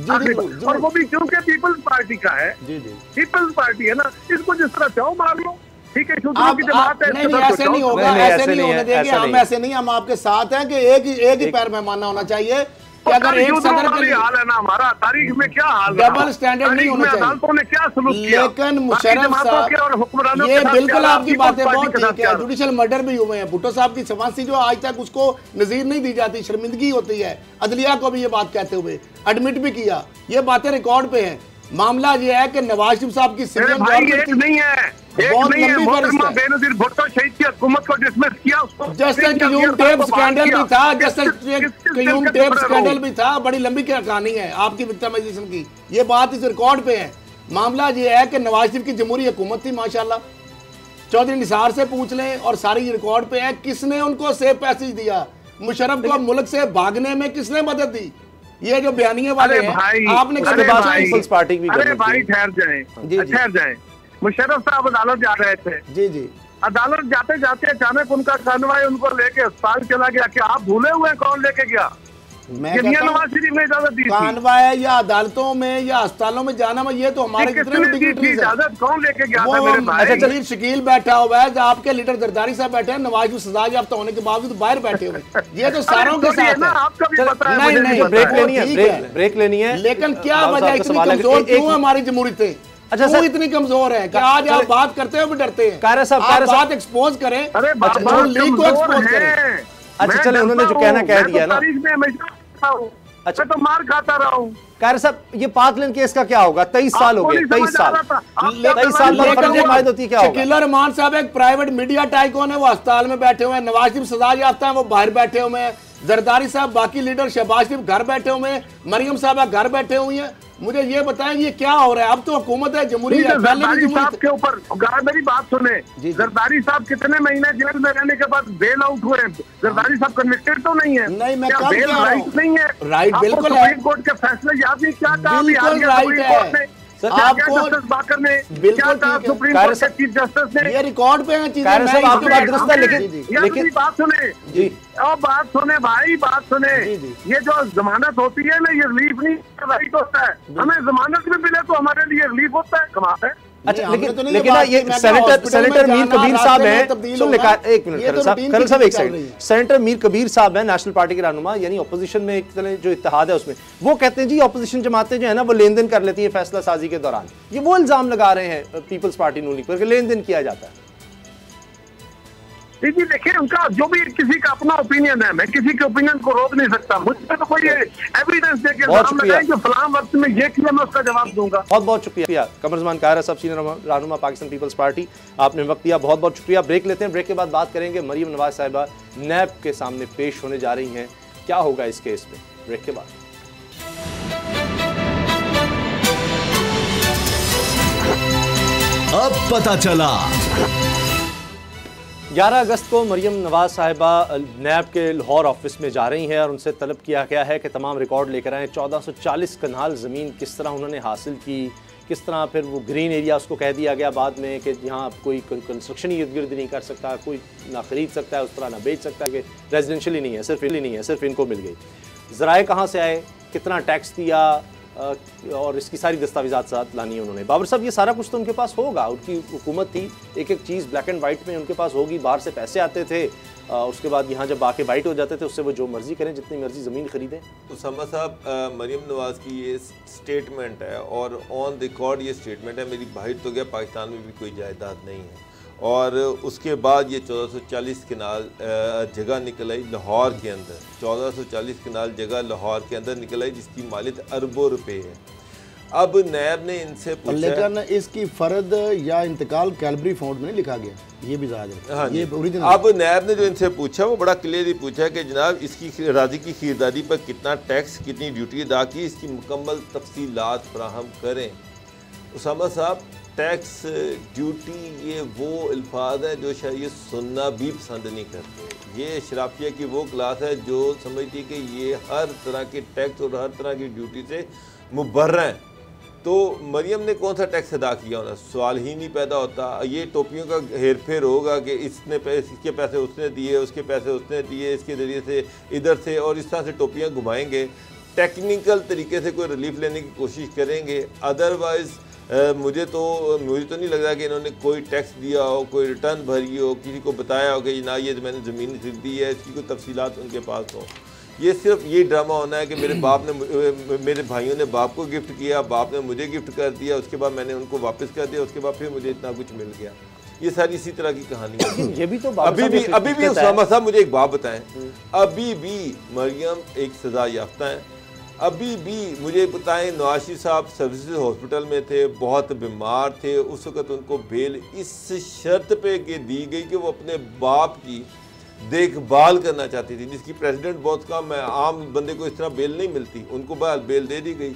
और वो भी क्योंकि पीपल्स पार्टी का है, पीपल्स पार्टी है ना, इसको जिस तरह चाहो मार लो, ठीक है, नहीं ऐसे नहीं होगा, ऐसे नहीं होने देंगे हम, ऐसे नहीं, हम आपके साथ हैं कि एक ही पैर में मानना होना चाहिए कि अगर एक सदर के लिए हाल है ना हमारा, तारीख में क्या हाल, डबल स्टैंडर्ड नहीं होना चाहिए, अदालतों ने क्या सलूक किया, लेकिन मुशर्रफ साहब ये बिल्कुल आपकी बातें बहुत ठीक है, जुडिशल मर्डर भी हुए हैं, भुट्टो साहब की फांसी जो आज तक उसको नजीर नहीं दी जाती, शर्मिंदगी होती है, अदलिया को भी ये बात कहते हुए एडमिट भी किया, ये बातें रिकॉर्ड पे हैं। मामला ये है कि नवाज शरीफ साहब की सिविलियन गवर्नमेंट नहीं है, बहुत लंबी फहरिस्त है, बेनजीर भुट्टो शहीद की हुकूमत को डिसमिस किया, उसको जस्टिस क्यूम टेप स्कैंडल भी था, जस्टिस क्यूम टेप स्कैंडल भी था, बड़ी लंबी कहानी है आपकी विक्टिमाइजेशन की, ये बात इस रिकॉर्ड पे है। मामला ये है कि नवाज शरीफ की जमहूरी हुकूमत थी माशाल्लाह, चौधरी निसार से पूछ लें और सारी रिकॉर्ड पे है, किसने उनको सेफ पैसेज दिया, मुशर्रफ को मुल्क से भागने में किसने मदद दी, ये जो बयानिए वाले हैं आपने कभी बात पीपल्स पार्टी की, अरे भाई ठहर जाएं, मुशर्रफ साहब अदालत जा रहे थे, जी अदालत जाते जाते अचानक उनका कानवाई उनको लेके अस्पताल चला गया, क्या आप भूले हुए हैं कौन लेके गया? मैं नवाज शरीफ ने इजाजत दी, कानवाई या अदालतों में या अस्पतालों में जाना में, ये तो हमारे कितने भी डिग्निटरीज है, इजाजत कौन लेके गया था मेरे भाई? अच्छा चलिए, शकील बैठा हुआ है, आपके लीडर जरदारी साहब बैठे हैं, नवाज शरीफ सजा याफ्ता होने के बावजूद बाहर बैठे हुए, ये तो सारों के साथ है। आपका भी पता है, नहीं ब्रेक लेनी है, लेकिन क्या वजह इतनी कमजोर क्यों है हमारी जमहूरियत? अच्छा सर, इतनी कमजोर है कि आज आप बात करते हो भी डरते हैं, आप बात एक्सपोज करें, लीक को एक्सपोज करें। अच्छा चले, उन्होंने जो कहना कह दिया ना, अच्छा तो मार खाता रहा हूँ। कार साहब, ये पाक लेन केस का क्या होगा? 23 साल हो गए, 23 साल होती है, क्या होगा? शकील रहमान साहब एक प्राइवेट मीडिया टाइकून है, वो अस्पताल में बैठे हुए हैं, नवाज शरीफ सजा याफ्ता है, वो बाहर बैठे हुए हैं, जरदारी साहब बाकी लीडर शहबाज शरीफ घर बैठे हुए हैं, मरियम साहब घर बैठे हुए हैं। मुझे ये बताएं ये क्या हो रहा है? अब तो हुकूमत है, जमहूरी है, जरदारी साहब के ऊपर मेरी बात सुने, जरदारी साहब कितने महीने जेल में रहने के बाद बेल आउट हुए, जरदारी साहब कन्विक्टेड तो नहीं है? नहीं, मैं बेल राइट नहीं है, राइट बिल्कुल है, सुप्रीम कोर्ट के फैसले याद नहीं क्या कहा, बिल्कुल राइट है आपको बाकर ने क्या कहा, सुप्रीम कोर्ट के चीफ जस्टिस ने, ये रिकॉर्ड पे है चीजें, आपकी बात दुरुस्त है, लेकिन बात सुने जी, और बात सुने भाई, बात सुने, ये जो जमानत होती है ना, ये रिलीफ नहीं राइट होता है, हमें जमानत भी मिले तो हमारे लिए रिलीफ होता है, कमाल है। अच्छा लेकिन ये सेनेटर मीर कबीर साहब हैं, एक मिनट खलील साहब, एक सेकंड, सेनेटर मीर कबीर साहब हैं नेशनल पार्टी के रहनुमा, यानी ऑपोजिशन में एक तरह जो इत्तेहाद है उसमें, वो कहते हैं जी ऑपोजिशन जमातें जो है ना वो लेन देन कर लेती है फैसला साजी के दौरान, ये वो इल्जाम लगा रहे हैं पीपल्स पार्टी नून लीग पर कि लेन देन किया जाता है। जी देखिए, उनका जो भी किसी का अपना ओपिनियन है, मैं किसी के ओपिनियन को रोक नहीं सकता, मुझे तो कोई एविडेंस देके नाम लगाएं कि फलां वक्त में ये किया, मैं उसका जवाब दूंगा। बहुत बहुत शुक्रिया कमरुज़्मान कायरा साहब, सीनियर रहनुमा पाकिस्तान पीपल्स पार्टी, आपने वक्त दिया, बहुत बहुत शुक्रिया। ब्रेक लेते हैं, ब्रेक के बाद बात करेंगे मरियम नवाज साहिबा नैब के सामने पेश होने जा रही हैं, क्या होगा इस केस में, ब्रेक के बाद। 11 अगस्त को मरियम नवाज साहिबा नैब के लाहौर ऑफिस में जा रही हैं और उनसे तलब किया गया है कि तमाम रिकॉर्ड लेकर आएँ। 1440 कनाल ज़मीन किस तरह उन्होंने हासिल की, किस तरह फिर वो ग्रीन एरिया उसको कह दिया गया बाद में कि यहाँ कोई कंस्ट्रक्शन ही इर्द गिर्द नहीं कर सकता, कोई ना ख़रीद सकता है, उस तरह ना बेच सकता है, कि रेजिडेंशियल ही नहीं है, सिर्फ इनको मिल गई। ज़राए कहाँ से आए, कितना टैक्स दिया, और इसकी सारी दस्तावेज़ात साथ लानी है उन्होंने। बाबर साहब, ये सारा कुछ तो उनके पास होगा, उनकी हुकूमत थी, एक एक चीज़ ब्लैक एंड वाइट में उनके पास होगी, बाहर से पैसे आते थे, उसके बाद यहाँ जब आके वाइट हो जाते थे उससे वो जो मर्जी करें, जितनी मर्जी ज़मीन खरीदें। उसामा साहब, मरीम नवाज़ की ये स्टेटमेंट है और ऑन रिकॉर्ड ये स्टेटमेंट है, मेरी भाई तो गया पाकिस्तान में भी कोई जायदाद नहीं है। और उसके बाद ये 1440 कनाल जगह निकल आई लाहौर के अंदर, 1440 कनाल जगह लाहौर के अंदर निकल आई जिसकी मालियत अरबों रुपए है। अब नैब ने इनसे पूछा, लेकिन इसकी फर्द या इंतकाल कैलबरी फाउंड में नहीं लिखा गया, ये भी हाँ ये ओरिजिनल। अब नैब ने जो इनसे पूछा वो बड़ा क्लियरली पूछा कि जनाब इसकी राजी की खरीदारी पर कितना टैक्स, कितनी ड्यूटी अदा की, इसकी मुकम्मल तफसीलात फराहम करें। उसामा साहब, टैक्स, ड्यूटी, ये वो अल्फाज हैं जो शायद ये सुनना भी पसंद नहीं करते। ये शराफिया की वो क्लास है जो समझती है कि ये हर तरह के टैक्स और हर तरह की ड्यूटी से मुबर्रा हैं। तो मरियम ने कौन सा टैक्स अदा किया होना, सवाल ही नहीं पैदा होता। ये टोपियों का हेर फेर होगा कि इसके पैसे उसने दिए, उसके पैसे उसने दिए, इसके ज़रिए से इधर से, और इस तरह से टोपियाँ घुमाएंगे, टेक्निकल तरीके से कोई रिलीफ लेने की कोशिश करेंगे। अदरवाइज़ मुझे तो नहीं लग रहा कि इन्होंने कोई टैक्स दिया हो, कोई रिटर्न भरी हो, किसी को बताया हो कि ना ये मैंने ज़मीन खरीदी है, इसकी कोई तफसीलात उनके पास हो। ये सिर्फ ये ड्रामा होना है कि मेरे बाप ने, मेरे भाइयों ने बाप को गिफ्ट किया, बाप ने मुझे गिफ्ट कर दिया, उसके बाद मैंने उनको वापस कर दिया, उसके बाद फिर मुझे इतना कुछ मिल गया। ये सारी इसी तरह की कहानी है। ये भी तो अभी भी उसामा साहब मुझे एक बात बताएं, अभी भी मरियम एक सजा याफ्ता है। अभी भी मुझे बताएं, नवाशी साहब सर्विसेज हॉस्पिटल में थे, बहुत बीमार थे, उस वक़्त उनको बेल इस शर्त पे कि दी गई कि वो अपने बाप की देखभाल करना चाहती थी, जिसकी प्रेसिडेंट बहुत कम है, आम बंदे को इस तरह बेल नहीं मिलती, उनको बहरहाल बेल दे दी गई।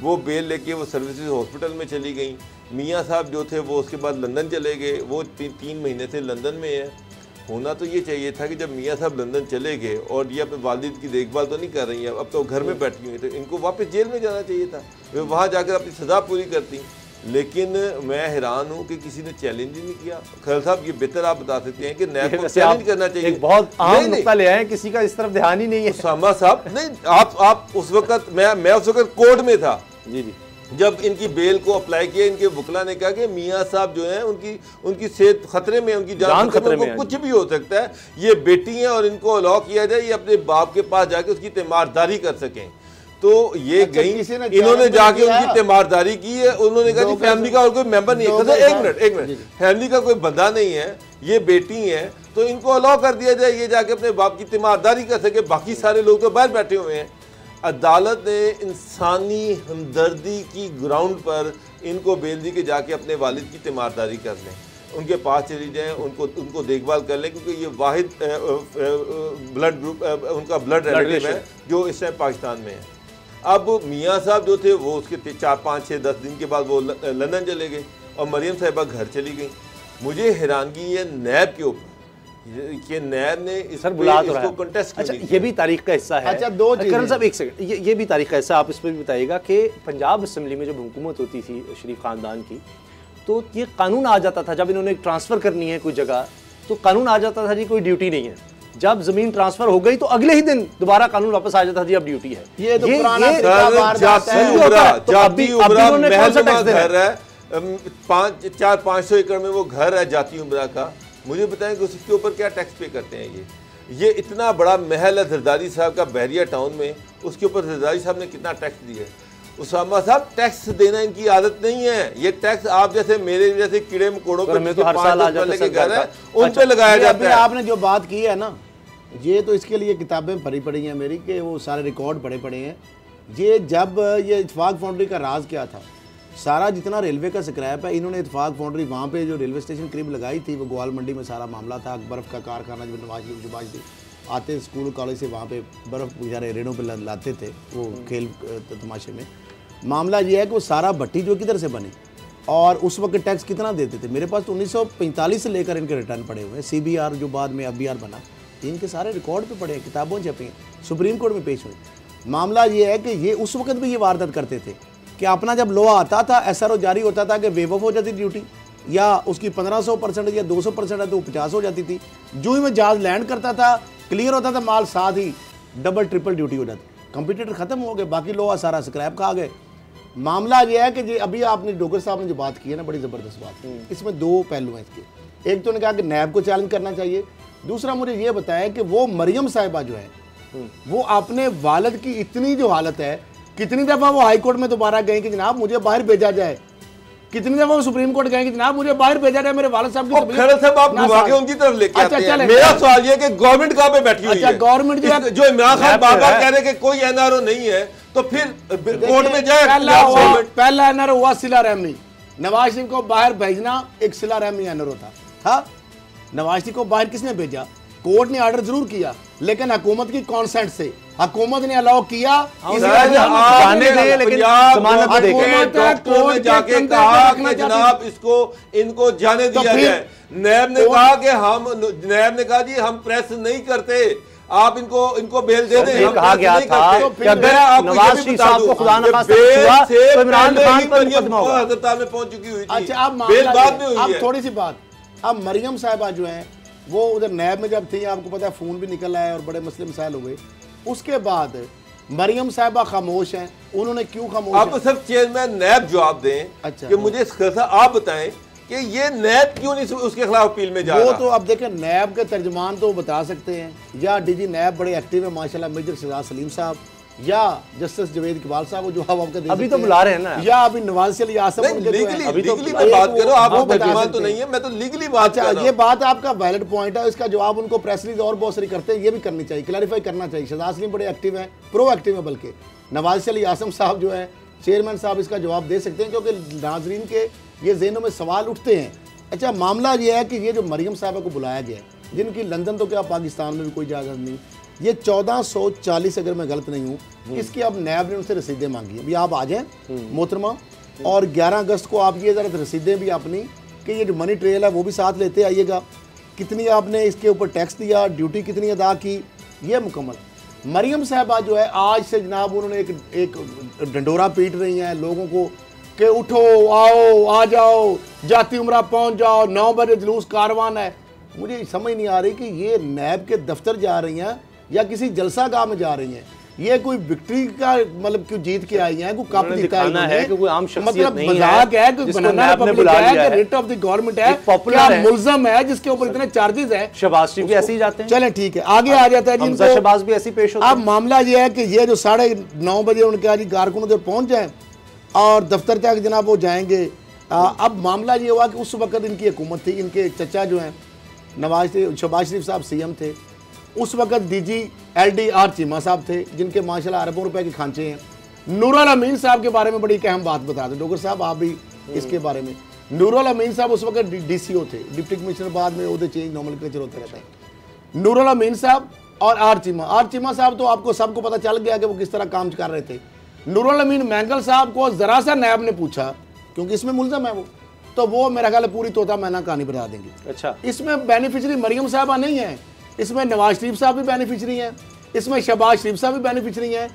वो बेल लेके वो सर्विसेज हॉस्पिटल में चली गई। मियाँ साहब जो थे वो उसके बाद लंदन चले गए, वो 3 महीने से लंदन में है। होना तो ये चाहिए था कि जब मियाँ साहब लंदन चले गए और ये अपने वालिद की देखभाल तो नहीं कर रही हैं, अब तो घर में बैठी हुई, तो इनको वापस जेल में जाना चाहिए था, वे वहाँ जाकर अपनी सज़ा पूरी करती। लेकिन मैं हैरान हूँ कि किसी ने चैलेंज ही नहीं किया। खैर साहब, ये बेहतर आप बता सकते हैं कि नैब को चैलेंज करना चाहिए। एक बहुत अहम नुक्ता ले आए, किसी का इस तरफ ध्यान ही नहीं है। उसामा साहब, नहीं, आप उस वक्त, मैं उस वक्त कोर्ट में था जी जी, जब इनकी बेल को अप्लाई किया, इनके वकला ने कहा कि मियाँ साहब जो हैं उनकी सेहत खतरे में, उनकी जान खतरे में, कुछ भी हो सकता है, ये बेटी हैं और इनको अलाउ किया जाए, ये अपने बाप के पास जाके उसकी तीमारदारी कर सकें। तो ये गई, इन्होंने जाके उनकी तीमारदारी की है। उन्होंने कहा फैमिली का और कोई मेंबर नहीं है, एक मिनट, फैमिली का कोई बंदा नहीं है, ये बेटी है, तो इनको अलाउ कर दिया जाए, ये जाके अपने बाप की तीमारदारी कर सके, बाकी सारे लोग तो बाहर बैठे हुए हैं। अदालत ने इंसानी हमदर्दी की ग्राउंड पर इनको बेल दी कि जाके अपने वालिद की तीमारदारी कर लें, उनके पास चली जाएं, उनको देखभाल कर लें, क्योंकि ये वाहिद ब्लड ग्रुप उनका ब्लड रिलेटिव है जो इस टाइम पाकिस्तान में है। अब मियाँ साहब जो थे वो उसके 4, 5, 6, 10 दिन के बाद वो लंदन चले गए और मरियम साहिबा घर चली गई। मुझे हैरानगी है नैब के ऊपर कि नैब ने इसको कंटेस्ट अच्छा, ये भी तारीख का हिस्सा है। अच्छा, दो करण साहब एक सेकंड, ये भी तारीख का हिस्सा, आप इस पर भी बताइएगा कि पंजाब असम्बली में जब हुकूमत होती थी शरीफ खानदान की, तो ये कानून आ जाता था, जब इन्होंने ट्रांसफ़र करनी है कोई जगह तो कानून आ जाता था जी कोई ड्यूटी नहीं है। जब जमीन ट्रांसफर हो गई तो अगले ही दिन दोबारा कानून वापस आ जाता जी अब ड्यूटी है। ये तो पुराना घर है, 400-500 एकड़ में वो घर है जाती उमरा का। मुझे बताएं कि उसके ऊपर क्या टैक्स पे करते हैं। ये इतना बड़ा महल है जरदारी साहब का बहरिया टाउन में, उसके ऊपर जरदारी साहब ने कितना टैक्स दिया है। उसामा साहब, टैक्स देना इनकी आदत नहीं है। ये टैक्स आप जैसे मेरे जैसे कीड़े मकोड़ों पर तो हर साल आ जाते हैं, घर है उन पे लगाया जाता है। आपने जो बात की है ना, ये तो इसके लिए किताबें भरी पड़ी हैं मेरी, कि वो सारे रिकॉर्ड पड़े हैं। ये जब ये इत्तेफाक फाउंड्री का राज क्या था, सारा जितना रेलवे का स्क्रैप है, इन्होंने इत्तेफाक फाउंड्री वहाँ पे जो रेलवे स्टेशन करीब लगाई थी, वो ग्वाल मंडी में सारा मामला था। बर्फ़ का कारखाना जो नवाज आते स्कूल कॉलेज से वहाँ पे बर्फ़ बेचारे रेड़ों पे लाते थे वो खेल तमाशे में। मामला ये है कि वो सारा भट्टी जो किधर से बनी और उस वक्त टैक्स कितना देते थे। मेरे पास तो 1945 से लेकर इनके रिटर्न पड़े हुए हैं। CBR जो बाद में FBR बना, इनके सारे रिकॉर्ड पे पड़े हैं, किताबों छपी हैं, सुप्रीम कोर्ट में पेश हुई। मामला ये है कि ये उस वक्त भी ये वारदात करते थे कि अपना जब लोहा आता था SRO जारी होता था कि वेवअप हो जाती ड्यूटी, या उसकी 1500% या 200% है तो 50 हो जाती थी। जो ही मैं जहाज लैंड करता था, क्लियर होता था माल, साथ ही डबल ट्रिपल ड्यूटी हो जाती। कंप्यूटर खत्म हो गए, बाकी लोहा सारा स्क्रैप खा गए। मामला ये है कि अभी आपने डोगर साहब ने जो बात की है ना, बड़ी ज़बरदस्त बात है। इसमें 2 पहलू हैं इसके। एक तो उन्होंने कहा कि नैब को चैलेंज करना चाहिए, दूसरा मुझे ये बताया कि वो मरियम साहिबा जो है वो अपने वालिद की इतनी जो हालत है, कितनी दफ़ा वो हाई कोर्ट में दोबारा गए कि जनाब मुझे बाहर भेजा जाए, कितनी दफ़ा वो सुप्रीम कोर्ट गए कि जनाब मुझे बाहर भेजा जाए, मेरे वालिद साहब की खैर साहब आप घुमा के उनकी तरफ लेके आते हैं। मेरा सवाल ये कि गवर्नमेंट कहाँ पे बैठी हुई है? गवर्नमेंट जो इमरान खान बार-बार कह रहे हैं कि कोई एनआरओ नहीं है, तो फिर कोर्ट में जाए। पहला एनआरओ हुआ सिला रहमी, नवाज शरीफ को बाहर भेजना एक सिला रहमी एनआरओ था। हाँ, नवाज शरीफ को बाहर किसने भेजा? कोर्ट ने ऑर्डर जरूर किया, लेकिन हुकूमत की कॉन्सेंट से हुकूमत ने अलाउ किया। जाके कहा कि जनाब इसको इनको जाने दिया जाए। नैब ने कहा कि नैब ने कहा जी हम प्रेस नहीं करते, आप इनको बेल दे दें। कहा गया था कि अगर नवाज शरीफ साहब को खुदा न खास्ता हुआ तो इमरान खान पर मुकदमा होगा। हज़रत में पहुंच चुकी हुई थी। अच्छा, अब थोड़ी सी बात, अब मरियम साहिबा जो है वो उधर नैब में जब थी, आपको पता है फोन भी निकल आया और बड़े मसले मसाइल हो गए। उसके बाद मरियम साहिबा खामोश हैं, उन्होंने क्यों खामोश? आप सिर्फ चेयरमैन नैब जवाब दें। अच्छा, कि मुझे आप बताएं कि ये नैब क्यों नहीं उसके खिलाफ अपील में जा रहा? वो तो अब देखें, नैब के तर्जमान तो बता सकते हैं, या डीजी नैब बड़े एक्टिव है माशाल्लाह, मेजर शहजाद सलीम साहब, या जस्टिस जवेद इकबाल साहब जो आपका अभी तो बुला रहे हैं ना, या अभी नवाज शरीफ आसम अभी तो बात करो, आप तो नहीं है, मैं तो लीगली बात कर रहा हूं। ये बात आपका वैलिड पॉइंट है, इसका जवाब उनको प्रेस रिलीज और बहुत सारी करते हैं, ये भी करनी चाहिए, क्लैरिफाई करना चाहिए। शहजाद सलीम बड़े एक्टिव हैं, प्रो एक्टिव है, बल्कि नवाज शरीफ आसम साहब जो है चेयरमैन साहब इसका जवाब दे सकते हैं, क्योंकि नाजरीन के ये ज़हनों में सवाल उठते हैं। अच्छा, मामला ये है कि ये जो मरियम साहिबा को बुलाया गया है, जिनकी लंदन तो क्या पाकिस्तान में भी कोई इजाज़त नहीं, ये 1440 अगर मैं गलत नहीं हूँ, इसकी अब नैब ने उनसे रसीदें मांगी। अभी आप आ जाएं मोहतरमा, और 11 अगस्त को आप ये ज़रा रसीदें भी अपनी कि ये जो मनी ट्रेल है वो भी साथ लेते आइएगा, कितनी आपने इसके ऊपर टैक्स दिया, ड्यूटी कितनी अदा की, ये मुकम्मल। मरियम साहिबा जो है आज से जनाब उन्होंने एक डंडोरा पीट रही हैं लोगों को कि उठो, आओ, आ जाओ, जाती उम्रा पहुँच जाओ, 9 बजे जुलूस कारवान है। मुझे समझ नहीं आ रही कि ये नैब के दफ्तर जा रही हैं या किसी जलसा गाह में जा रही हैं, ये कोई विक्ट्री का मतलब क्यों जीत के आई हैं, कोई कप जीता है कि कोई आम शख्सियत नहीं है, मजाक है, कोई बनाना पब्लिक है कि रेट ऑफ द गवर्नमेंट है, पॉपुलर मुल्जम है जिसके ऊपर इतने चार्जेस हैं। शहबाज शरीफ भी ऐसे ही जाते हैं। चलें ठीक है, आगे आ जाता है जी, शहबाज भी ऐसे ही पेश होता है। अब मामला ये है कि ये जो 9:30 बजे उनके आज कारकुन उधर पहुंच जाए और दफ्तर तक जनाब वो जाएंगे। अब मामला ये हुआ कि उस वक्त इनकी हुकूमत थी, इनके चचा जो हैं शहबाज शरीफ साहब सीएम थे, उस वक्त डीजी LDR चीमा साहब थे, जिनके माशाल्लाह अरबों रुपए के खांचे हैं। नूरुल अमीन साहब के बारे में बड़ी एक अहम बात बता दें डॉक्टर साहब, आप भी इसके बारे में। नूरुल अमीन साहब उस वक्त DCO थे, डिप्टी कमिश्नर, बाद में उहदे चेंज नॉमनक्लेचर होता रहता है। नूरुल अमीन साहब और आर चीमा साहब तो आपको सबको पता चल गया कि वो किस तरह काम कर रहे थे। नूरुल अमीन मैंगल साहब को जरा सा नैब ने पूछा, क्योंकि इसमें मुल्जम है वो, तो वो मेरा ख्याल पूरी तोता मैना कहानी बता देंगे। अच्छा, इसमें बेनिफिशरी मरियम साहबा नहीं है, इसमें नवाज शरीफ साहब भी बेनिफिशरी हैं, इसमें शहबाज शरीफ साहब भी बेनिफिशरी हैं,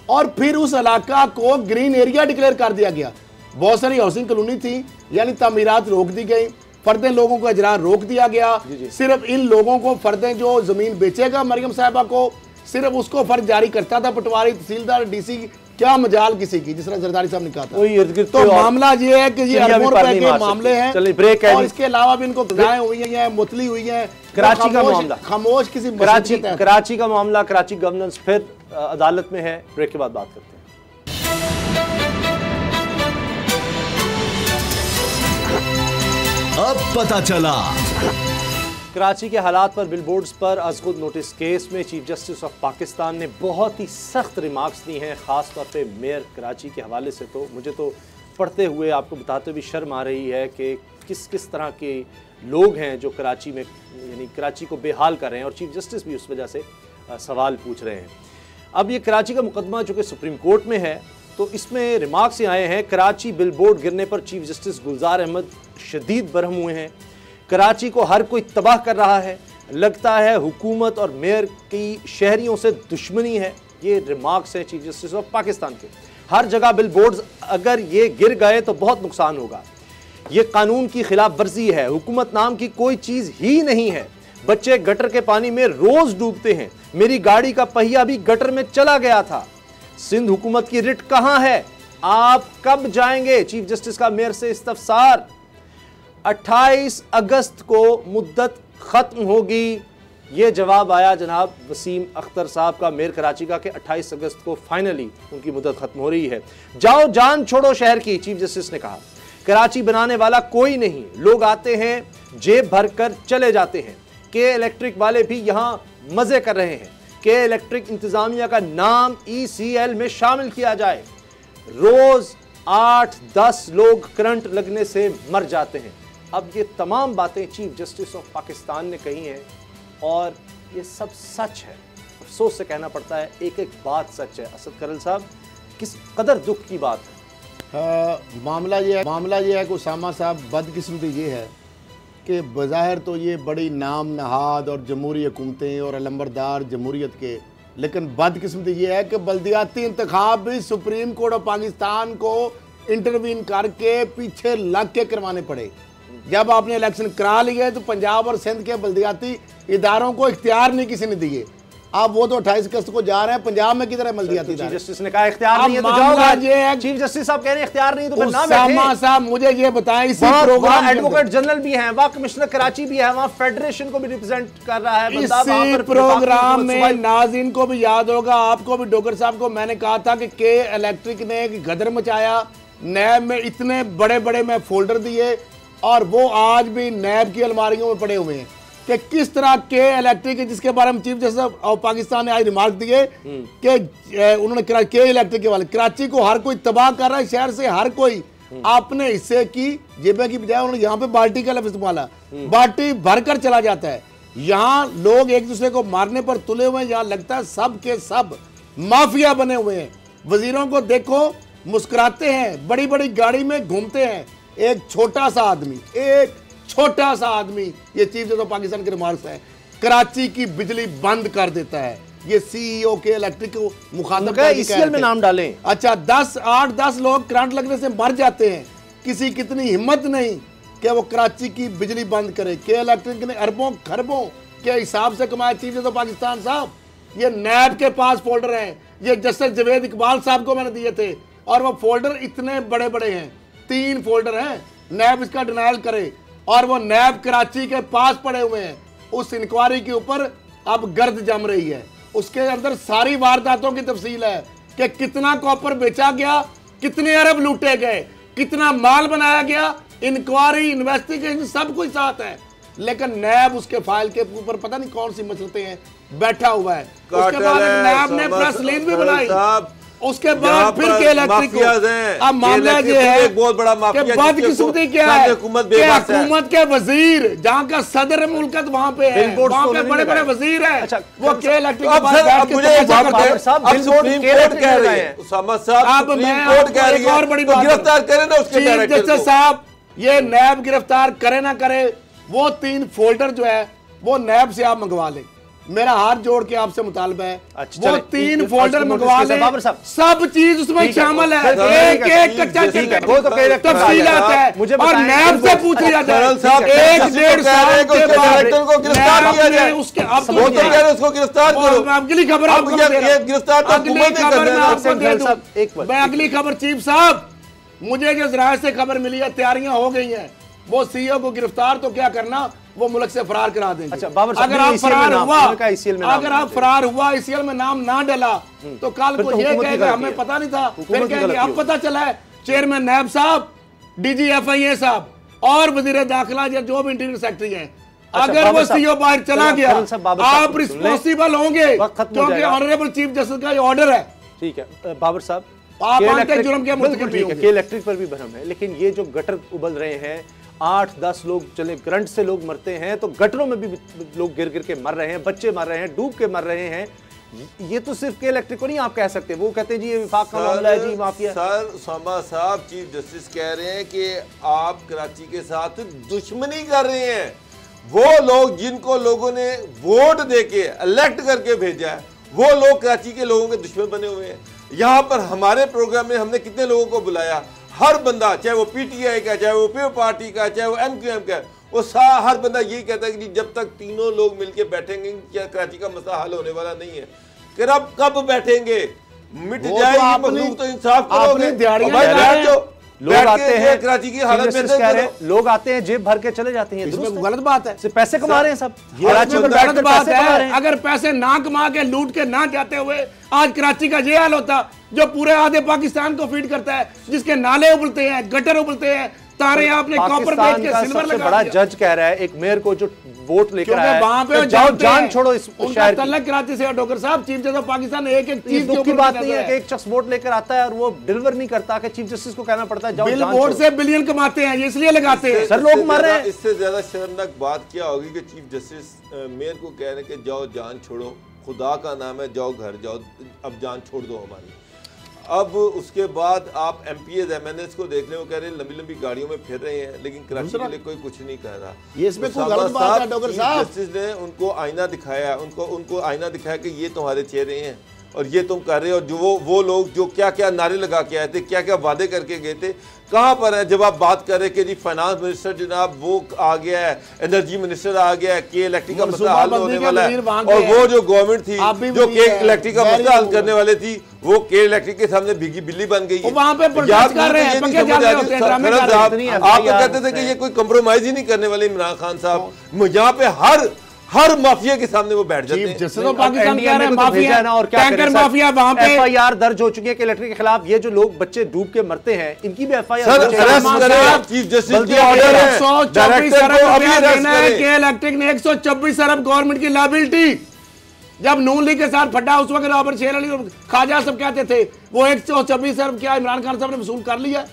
और फिर उस इलाका को ग्रीन एरिया डिक्लेयर कर दिया गया। बहुत सारी हाउसिंग कॉलोनी थी, यानी तामीरात रोक दी गई, फर्दें लोगों को अजरा रोक दिया गया। सिर्फ इन लोगों को फर्दें जो जमीन बेचेगा मरियम साहबा को, सिर्फ उसको फर्ज जारी करता था पटवारी, तहसीलदार, DC, क्या मजाल किसी की, जिस तरह जरदारी साहब ने कहा था। तो मामला ये है कि ये अरबों रुपए के मामले हैं, और इसके अलावा भी इनको सजाएं हुई हैं, मुतली हुई हैं। कराची का मामला, खामोश किसी कराची का मामला, कराची गवर्नेंस फिर अदालत में है। ब्रेक के बाद बात करते हैं। अब पता चला कराची के हालात पर बिलबोर्ड्स पर अज़खुद नोटिस केस में चीफ जस्टिस ऑफ पाकिस्तान ने बहुत ही सख्त रिमार्क्स दी हैं, ख़ास तौर पे मेयर कराची के हवाले से। तो मुझे तो पढ़ते हुए, आपको बताते हुए शर्म आ रही है कि किस तरह के लोग हैं जो कराची में, यानी कराची को बेहाल कर रहे हैं, और चीफ जस्टिस भी उस वजह से सवाल पूछ रहे हैं। अब ये कराची का मुकदमा जो कि सुप्रीम कोर्ट में है, तो इसमें रिमार्क्स आए हैं, कराची बिलबोर्ड गिरने पर चीफ जस्टिस गुलजार अहमद शदीद बरहम हुए हैं, कराची को हर कोई तबाह कर रहा है, लगता है हुकूमत और मेयर की शहरियों से दुश्मनी है। ये रिमार्क्स हैं चीफ जस्टिस ऑफ पाकिस्तान के। हर जगह बिलबोर्ड्स अगर ये गिर गए तो बहुत नुकसान होगा, ये कानून की खिलाफ वर्जी है, हुकूमत नाम की कोई चीज़ ही नहीं है, बच्चे गटर के पानी में रोज डूबते हैं, मेरी गाड़ी का पहिया भी गटर में चला गया था, सिंध हुकूमत की रिट कहां है, आप कब जाएंगे? चीफ जस्टिस का मेयर से इस्तफसार। 28 अगस्त को मुद्दत खत्म होगी। ये जवाब आया जनाब वसीम अख्तर साहब का मेयर कराची का कि 28 अगस्त को फाइनली उनकी मुद्दत खत्म हो रही है। जाओ जान छोड़ो शहर की, चीफ जस्टिस ने कहा। कराची बनाने वाला कोई नहीं, लोग आते हैं जेब भरकर चले जाते हैं। के इलेक्ट्रिक वाले भी यहां मजे कर रहे हैं। के इलेक्ट्रिक इंतजामिया का नाम ECL में शामिल किया जाए। रोज 8-10 लोग करंट लगने से मर जाते हैं। अब ये तमाम बातें चीफ जस्टिस ऑफ पाकिस्तान ने कही हैं और ये सब सच है। अफसोस से कहना पड़ता है, एक एक बात सच है। असद करल साहब, किस कदर दुख की बात है। मामला ये है कि उसामा साहब, बदकिस्मती ये है कि बज़ाहिर तो ये बड़ी नाम नहाद और जमहूरी हुकूमतें और अलंबरदार जमहूरियत के, लेकिन बदकिस्मती ये है कि बल्दियाती इंतखाब भी सुप्रीम कोर्ट ऑफ पाकिस्तान को इंटरवीन करके पीछे लग के करवाने पड़े। जब आपने इलेक्शन करा लिए तो पंजाब और सिंध के बल्दियाती इदारों को इख्तियार नहीं किसी ने दिए। अब वो तो 28 अगस्त को जा रहे हैं, पंजाब में किधर है बल्दियाती चीफ जस्टिस ने कहा इख्तियार नहीं है तो जाओ। चीफ जस्टिस साहब कह रहे हैं इख्तियार नहीं तो फिर ना बैठे। साहब मुझे ये बताएं, इसी प्रोग्राम एडवोकेट जनरल भी हैं, वहां कमिश्नर कराची भी है, वहां फेडरेशन को भी रिप्रेजेंट कर रहा है। इसी प्रोग्राम में नाज़रीन को भी याद होगा, आपको भी, डॉक्टर साहब को, मैंने कहा था कि के इलेक्ट्रिक ने गदर मचाया। नैब में इतने बड़े बड़े मैं फोल्डर दिए और वो आज भी नैब की अलमारियों में पड़े हुए हैं कि किस तरह के इलेक्ट्रिक, जिसके बारे में चीफ जस्टिस ऑफ पाकिस्तान ने आज रिमार्क दिए कि उन्होंने के इलेक्ट्रिक के वाले कराची को हर कोई तबाह कर रहा है। शहर से हर कोई अपने हिस्से की जेबे की बजाय उन्होंने यहाँ पे बाल्टी का लफ्ज इस्तेमाल, बाल्टी भरकर चला जाता है। यहाँ लोग एक दूसरे को मारने पर तुले हुए हैं। यहाँ लगता है सब के सब माफिया बने हुए हैं। वजीरों को देखो मुस्कुराते हैं, बड़ी बड़ी गाड़ी में घूमते हैं। एक छोटा सा आदमी, ये चीफ जस्टिस ऑफ पाकिस्तान के रिमार्क्स है, कराची की बिजली बंद कर देता है। ये CEO के इलेक्ट्रिक को मुखातब ECL में नाम डालें। अच्छा, 8-10 लोग करंट लगने से मर जाते हैं। किसी की इतनी हिम्मत नहीं कि वो कराची की बिजली बंद करे। के इलेक्ट्रिक ने अरबों खरबों के हिसाब से कमाया चीफ जस्टिस ऑफ पाकिस्तान साहब। ये नैब के पास फोल्डर हैं, ये जस्टिस जवेद इकबाल साहब को मैंने दिए थे और वो फोल्डर इतने बड़े बड़े हैं, 3 फोल्डर हैं। नैब इसका डिनायल करे और वो नैब कराची के पास पड़े हुए हैं। उस इंक्वायरी के ऊपर अब गर्द जम रही है। उसके अंदर सारी वारदातों की तफसील है कि कितना कॉपर बेचा गया, कितने अरब लूटे गए, कितना माल बनाया गया। इंक्वायरी, इन्वेस्टिगेशन सब कुछ साथ है, लेकिन नैब उसके फाइल के ऊपर पता नहीं कौन सी मसलते हैं बैठा हुआ है। उसके बाद नैब ने प्रेस रिलीज भी बनाई। उसके बाद फिर के इलेक्ट्रिक को अब मामला ये है एक बहुत बड़ा माफिया कि बदकिस्मती क्या है कि हुकूमत के वजीर, जहाँ का सदर मुल्कत वहाँ पे है, वहाँ पे बड़े बड़े वजीर है। वो के इलेक्ट्रिक के बाद बैठ के सुप्रीम कोर्ट कह रहे हैं, उसामा साहब सुप्रीम कोर्ट कह रही है और बड़ी बात, गिरफ्तार करें ना उसके डायरेक्टर को। साहब ये नैब गिरफ्तार करे ना करे, वो 3 फोल्डर जो है वो नैब से आप मंगवा लें। मेरा हाथ जोड़ के आपसे मुतालबा है, वो 3 फोल्डर मंगवा लें, सब चीज उसमें शामिल है। एक कच्चा तफसीलात है और नैब से पूछा जाता है। 1-1.5 साल के बाद को गिरफ्तार किया जाए, उसके अब तो कह रहे हैं उसको गिरफ्तार करो। अगली खबर आपको दे रहा हूं, गिरफ्तार तो हुकूमत ही कर रही है। मैं अगली खबर, चीफ साहब मुझे जो जराये से खबर मिली है, तैयारियां हो गई हैं, वो CEO को गिरफ्तार तो क्या करना, वो मुल्क से फरार करा देंगे। अच्छा, अगर आप फरार हुआ ECL में नाम ना डला तो कल को ये कहेगा हमें पता नहीं था, फिर कहेंगे अब पता चला है। चेयरमैन नैब साहब, DG FIA साहब और वजीर दाखिला जो भी इंटीरियर सेक्रेटरी हैं, अगर वो CEO बाहर चला गया आप रिस्पॉन्सिबल होंगे, क्योंकि ऑनरेबल चीफ जस्टिस का ये ऑर्डर है। ठीक है बाबर साहब, आप जुर्म के मुर्तकिब भी होंगे। के इलेक्ट्रिक पर भी भरम है, लेकिन ये जो गटर उबल रहे हैं, 8-10 लोग चले, करंट से लोग मरते हैं, तो गटरों में भी लोग गिर गिर के मर रहे हैं, बच्चे मर रहे हैं, डूब के मर रहे हैं। ये तो सिर्फ के इलेक्ट्रिक को नहीं आप कह सकते, वो कहते हैं जी ये विफाक का मामला है, जी माफिया। सर उसामा साहब, चीफ जस्टिस कह रहे हैं कि आप कराची के साथ दुश्मनी कर रहे हैं। वो लोग जिनको लोगों ने वोट देके इलेक्ट करके भेजा है, वो लोग कराची के लोगों के दुश्मन बने हुए हैं। यहाँ पर हमारे प्रोग्राम में हमने कितने लोगों को बुलाया, हर बंदा, चाहे वो PTI का, चाहे वो पीपल पार्टी का, चाहे वो MQM का, वो हर बंदा यही कहता है कि जब तक तीनों लोग मिलके बैठेंगे क्या कराची का मसला हल होने वाला नहीं है। फिर अब कब बैठेंगे, मिट जाएगी मखलूक तो इंसाफ करोगे। लोग आते हैं, कराची की हालत बेहतर कह रहे हैं, लोग आते हैं जेब भर के चले जाते हैं, इसमें गलत बात है, सिर्फ पैसे कमा रहे हैं सब। गलत बात है। अगर पैसे ना कमा के लूट के ना जाते हुए आज कराची का ये हाल होता जो पूरे आधे पाकिस्तान को फीड करता है, जिसके नाले उबलते हैं, गटर उबलते हैं, तारे आपने कॉपर बेच के सिल्वर लगा बड़ा जज कह रहा है एक मेयर को जो वोट लेकर आया है, वहां पे जाओ जान छोड़ो इस शहर की। तलक कराची से डॉक्टर साहब, चीफ जस्टिस पाकिस्तान ने एक चीज दुख की बात नहीं है कि एक शख्स वोट लेकर आता है और वो डिलीवर नहीं करता, कि चीफ जस्टिस को कहना पड़ता है जाओ जान छोड़ो। बिल बोर्ड से बिलियन कमाते हैं, इसलिए लगाते हैं। सर लोग मर रहे हैं। इससे ज्यादा शर्मनाक बात क्या होगी कि चीफ जस्टिस मेयर को कह रहे हैं कि जाओ जान छोड़ो, खुदा का नाम है, जाओ घर जाओ, अब जान छोड़ दो हमारी। अब उसके बाद आप एमपीएस एमएनएस को देख रहे हो, कह रहे हैं लंबी लंबी गाड़ियों में फिर रहे हैं, लेकिन कराची के लिए कोई कुछ नहीं कह रहा। ये इसमें कोई गलत बात है डॉक्टर साहब। जस्टिस ने उनको आईना दिखाया, उनको आईना दिखाया कि ये तुम्हारे चेहरे हैं और ये तुम कर रहे हो। जो वो लोग जो क्या क्या नारे लगा के आए थे, क्या क्या वादे करके गए थे, कहाँ पर है? जब आप बात कर रहे कि जी फाइनेंस मिनिस्टर जनाब वो आ गया है, एनर्जी मिनिस्टर आ गया है, के इलेक्ट्रिक का मसला हल होने वाला है, और वो जो गवर्नमेंट थी जो के इलेक्ट्रिक का मसला हल करने वाले थी, वो के इलेक्ट्रिक के सामने भीगी बिल्ली बन गई है। आप तो कहते थे कि ये कोई कंप्रोमाइज ही नहीं करने वाले इमरान खान साहब, यहाँ पे हर माफिया के सामने वो बैठ जाते हैं। तो पाकिस्तान कह रहे हैं माफिया है और टैंकर माफिया, वहां पे एफआईआर दर्ज हो चुकी है कि इलेक्ट्रिक के खिलाफ। ये जो लोग बच्चे डूब के मरते हैं इनकी भी एफआईआर सर अरेस्ट करें, चीफ जस्टिस के ऑर्डर है, 124 अरब देना है कि इलेक्ट्रिक ने 124 अरब गवर्नमेंट की लायबिलिटी। जब नून लीग के साथ फटा उस वक्त रॉबर्ट शेर अली खाजा सब कहते थे वो 124 अरब क्या इमरान खान साहब ने वसूल कर लिया।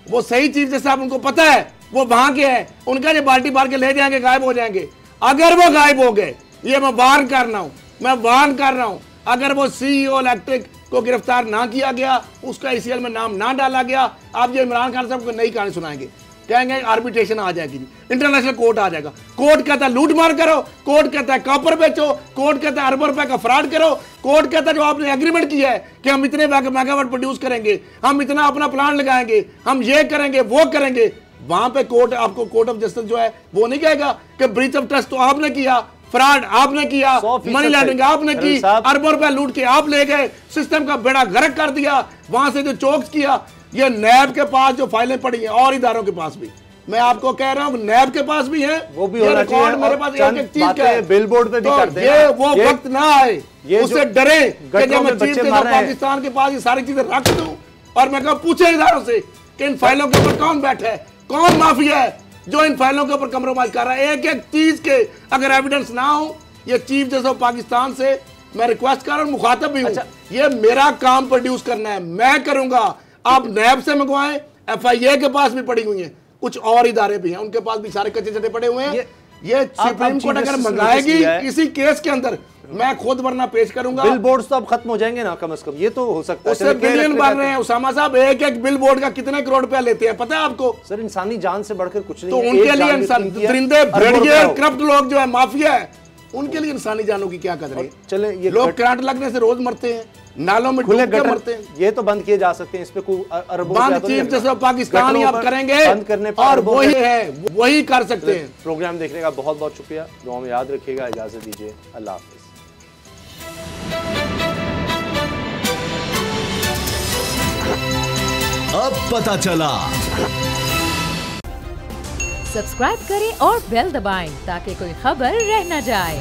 वो सही चीज जैसे आप उनको पता है वो वहां के हैं, उनका जो बाल्टी बार के ले जाएंगे गायब हो जाएंगे। अगर वो गायब हो गए, ये मैं वार्न कर रहा हूं, अगर वो सीईओ इलेक्ट्रिक को गिरफ्तार ना किया गया, उसका ईसीएल में नाम ना डाला गया, आप जो इमरान खान साहब को नई कहानी सुनाएंगे, कहेंगे आर्बिट्रेशन आ जाएगी, इंटरनेशनल कोर्ट आ जाएगा। कोर्ट कहता है लूट मार करो, कोर्ट कहता है कॉपर बेचो, कोर्ट कहता है अरबों रुपए का फ्रॉड करो, कोर्ट कहता है जो आपने एग्रीमेंट किया है कि हम इतने मेगावाट प्रोड्यूस करेंगे, हम इतना अपना प्लांट लगाएंगे, हम ये करेंगे वो करेंगे। वहां पे कोर्ट आपको कोर्ट ऑफ जस्टिस जो है वो नहीं कहेगा कि ब्रीच ऑफ ट्रस्ट तो आपने किया, फ्रॉड आपने किया, मनी लॉन्ड्रिंग आपने की, अरबों रुपए लूट के आप ले गए, सिस्टम का बेड़ा गर्क कर दिया, वहां से जो चोक्स किया। ये नैब के पास जो फाइलें पड़ी हैं और इदारों के पास भी, मैं आपको कह रहा हूं नैब के पास भी है, वो भी होना चाहिए। मेरे पास एक चीज का है, बिल बोर्ड पे भी तो करते हैं। ये वो वक्त ना आए उससे डरे कि जब मैं चीज पाकिस्तान के पास ये सारी चीजें रख दूं और मैं कहूं पूछे इदारों से कि इन फाइलों के ऊपर कौन बैठा है, कौन माफिया है जो इन फाइलों के ऊपर कंप्रोमाइज कर रहा है। एक एक चीज के अगर एविडेंस ना हो, ये चीफ जस्टिस ऑफ पाकिस्तान से मैं रिक्वेस्ट कर रहा हूं, मुखातब भी हूं। ये मेरा काम प्रोड्यूस करना है, मैं करूंगा। आप नैब से मंगवाएं, एफआईए के पास भी पड़ी हुई है, कुछ और इदारे भी हैं उनके पास भी सारे कच्चे चटे पड़े हुए हैं। ये सुप्रीम कोर्ट अगर मंगाएगी इसी केस के अंदर, मैं खुद वरना पेश करूंगा। बिल बोर्ड तो अब खत्म हो जाएंगे ना, कम से कम ये तो हो सकता है। उससे बिलियन बन रहे हैं उसामा साहब, एक एक बिल बोर्ड का कितने करोड़ रुपया लेते हैं पता है आपको? सर इंसानी जान से बढ़कर कुछ नहीं तो है। उनके लिए इंसान दरिंदे भेड़िए करप्ट लोग जो है माफिया है, उनके लिए इंसानी जानों की क्या कदर है? चले ये लोग करंट लगने से रोज मरते हैं, नालों में डूब के मरते हैं। ये तो बंद किए जा सकते हैं, इस पे कोई अरबों बंद चीफ जस्टिस पाकिस्तान ही आप करेंगे, बंद करने पर और वही है वही कर सकते हैं। प्रोग्राम देखने का बहुत बहुत शुक्रिया, दुआ में याद रखिएगा, इजाजत दीजिए, अल्लाह हाफिज। अब पता चला। सब्सक्राइब करें और बेल दबाएं ताकि कोई खबर रह न जाए।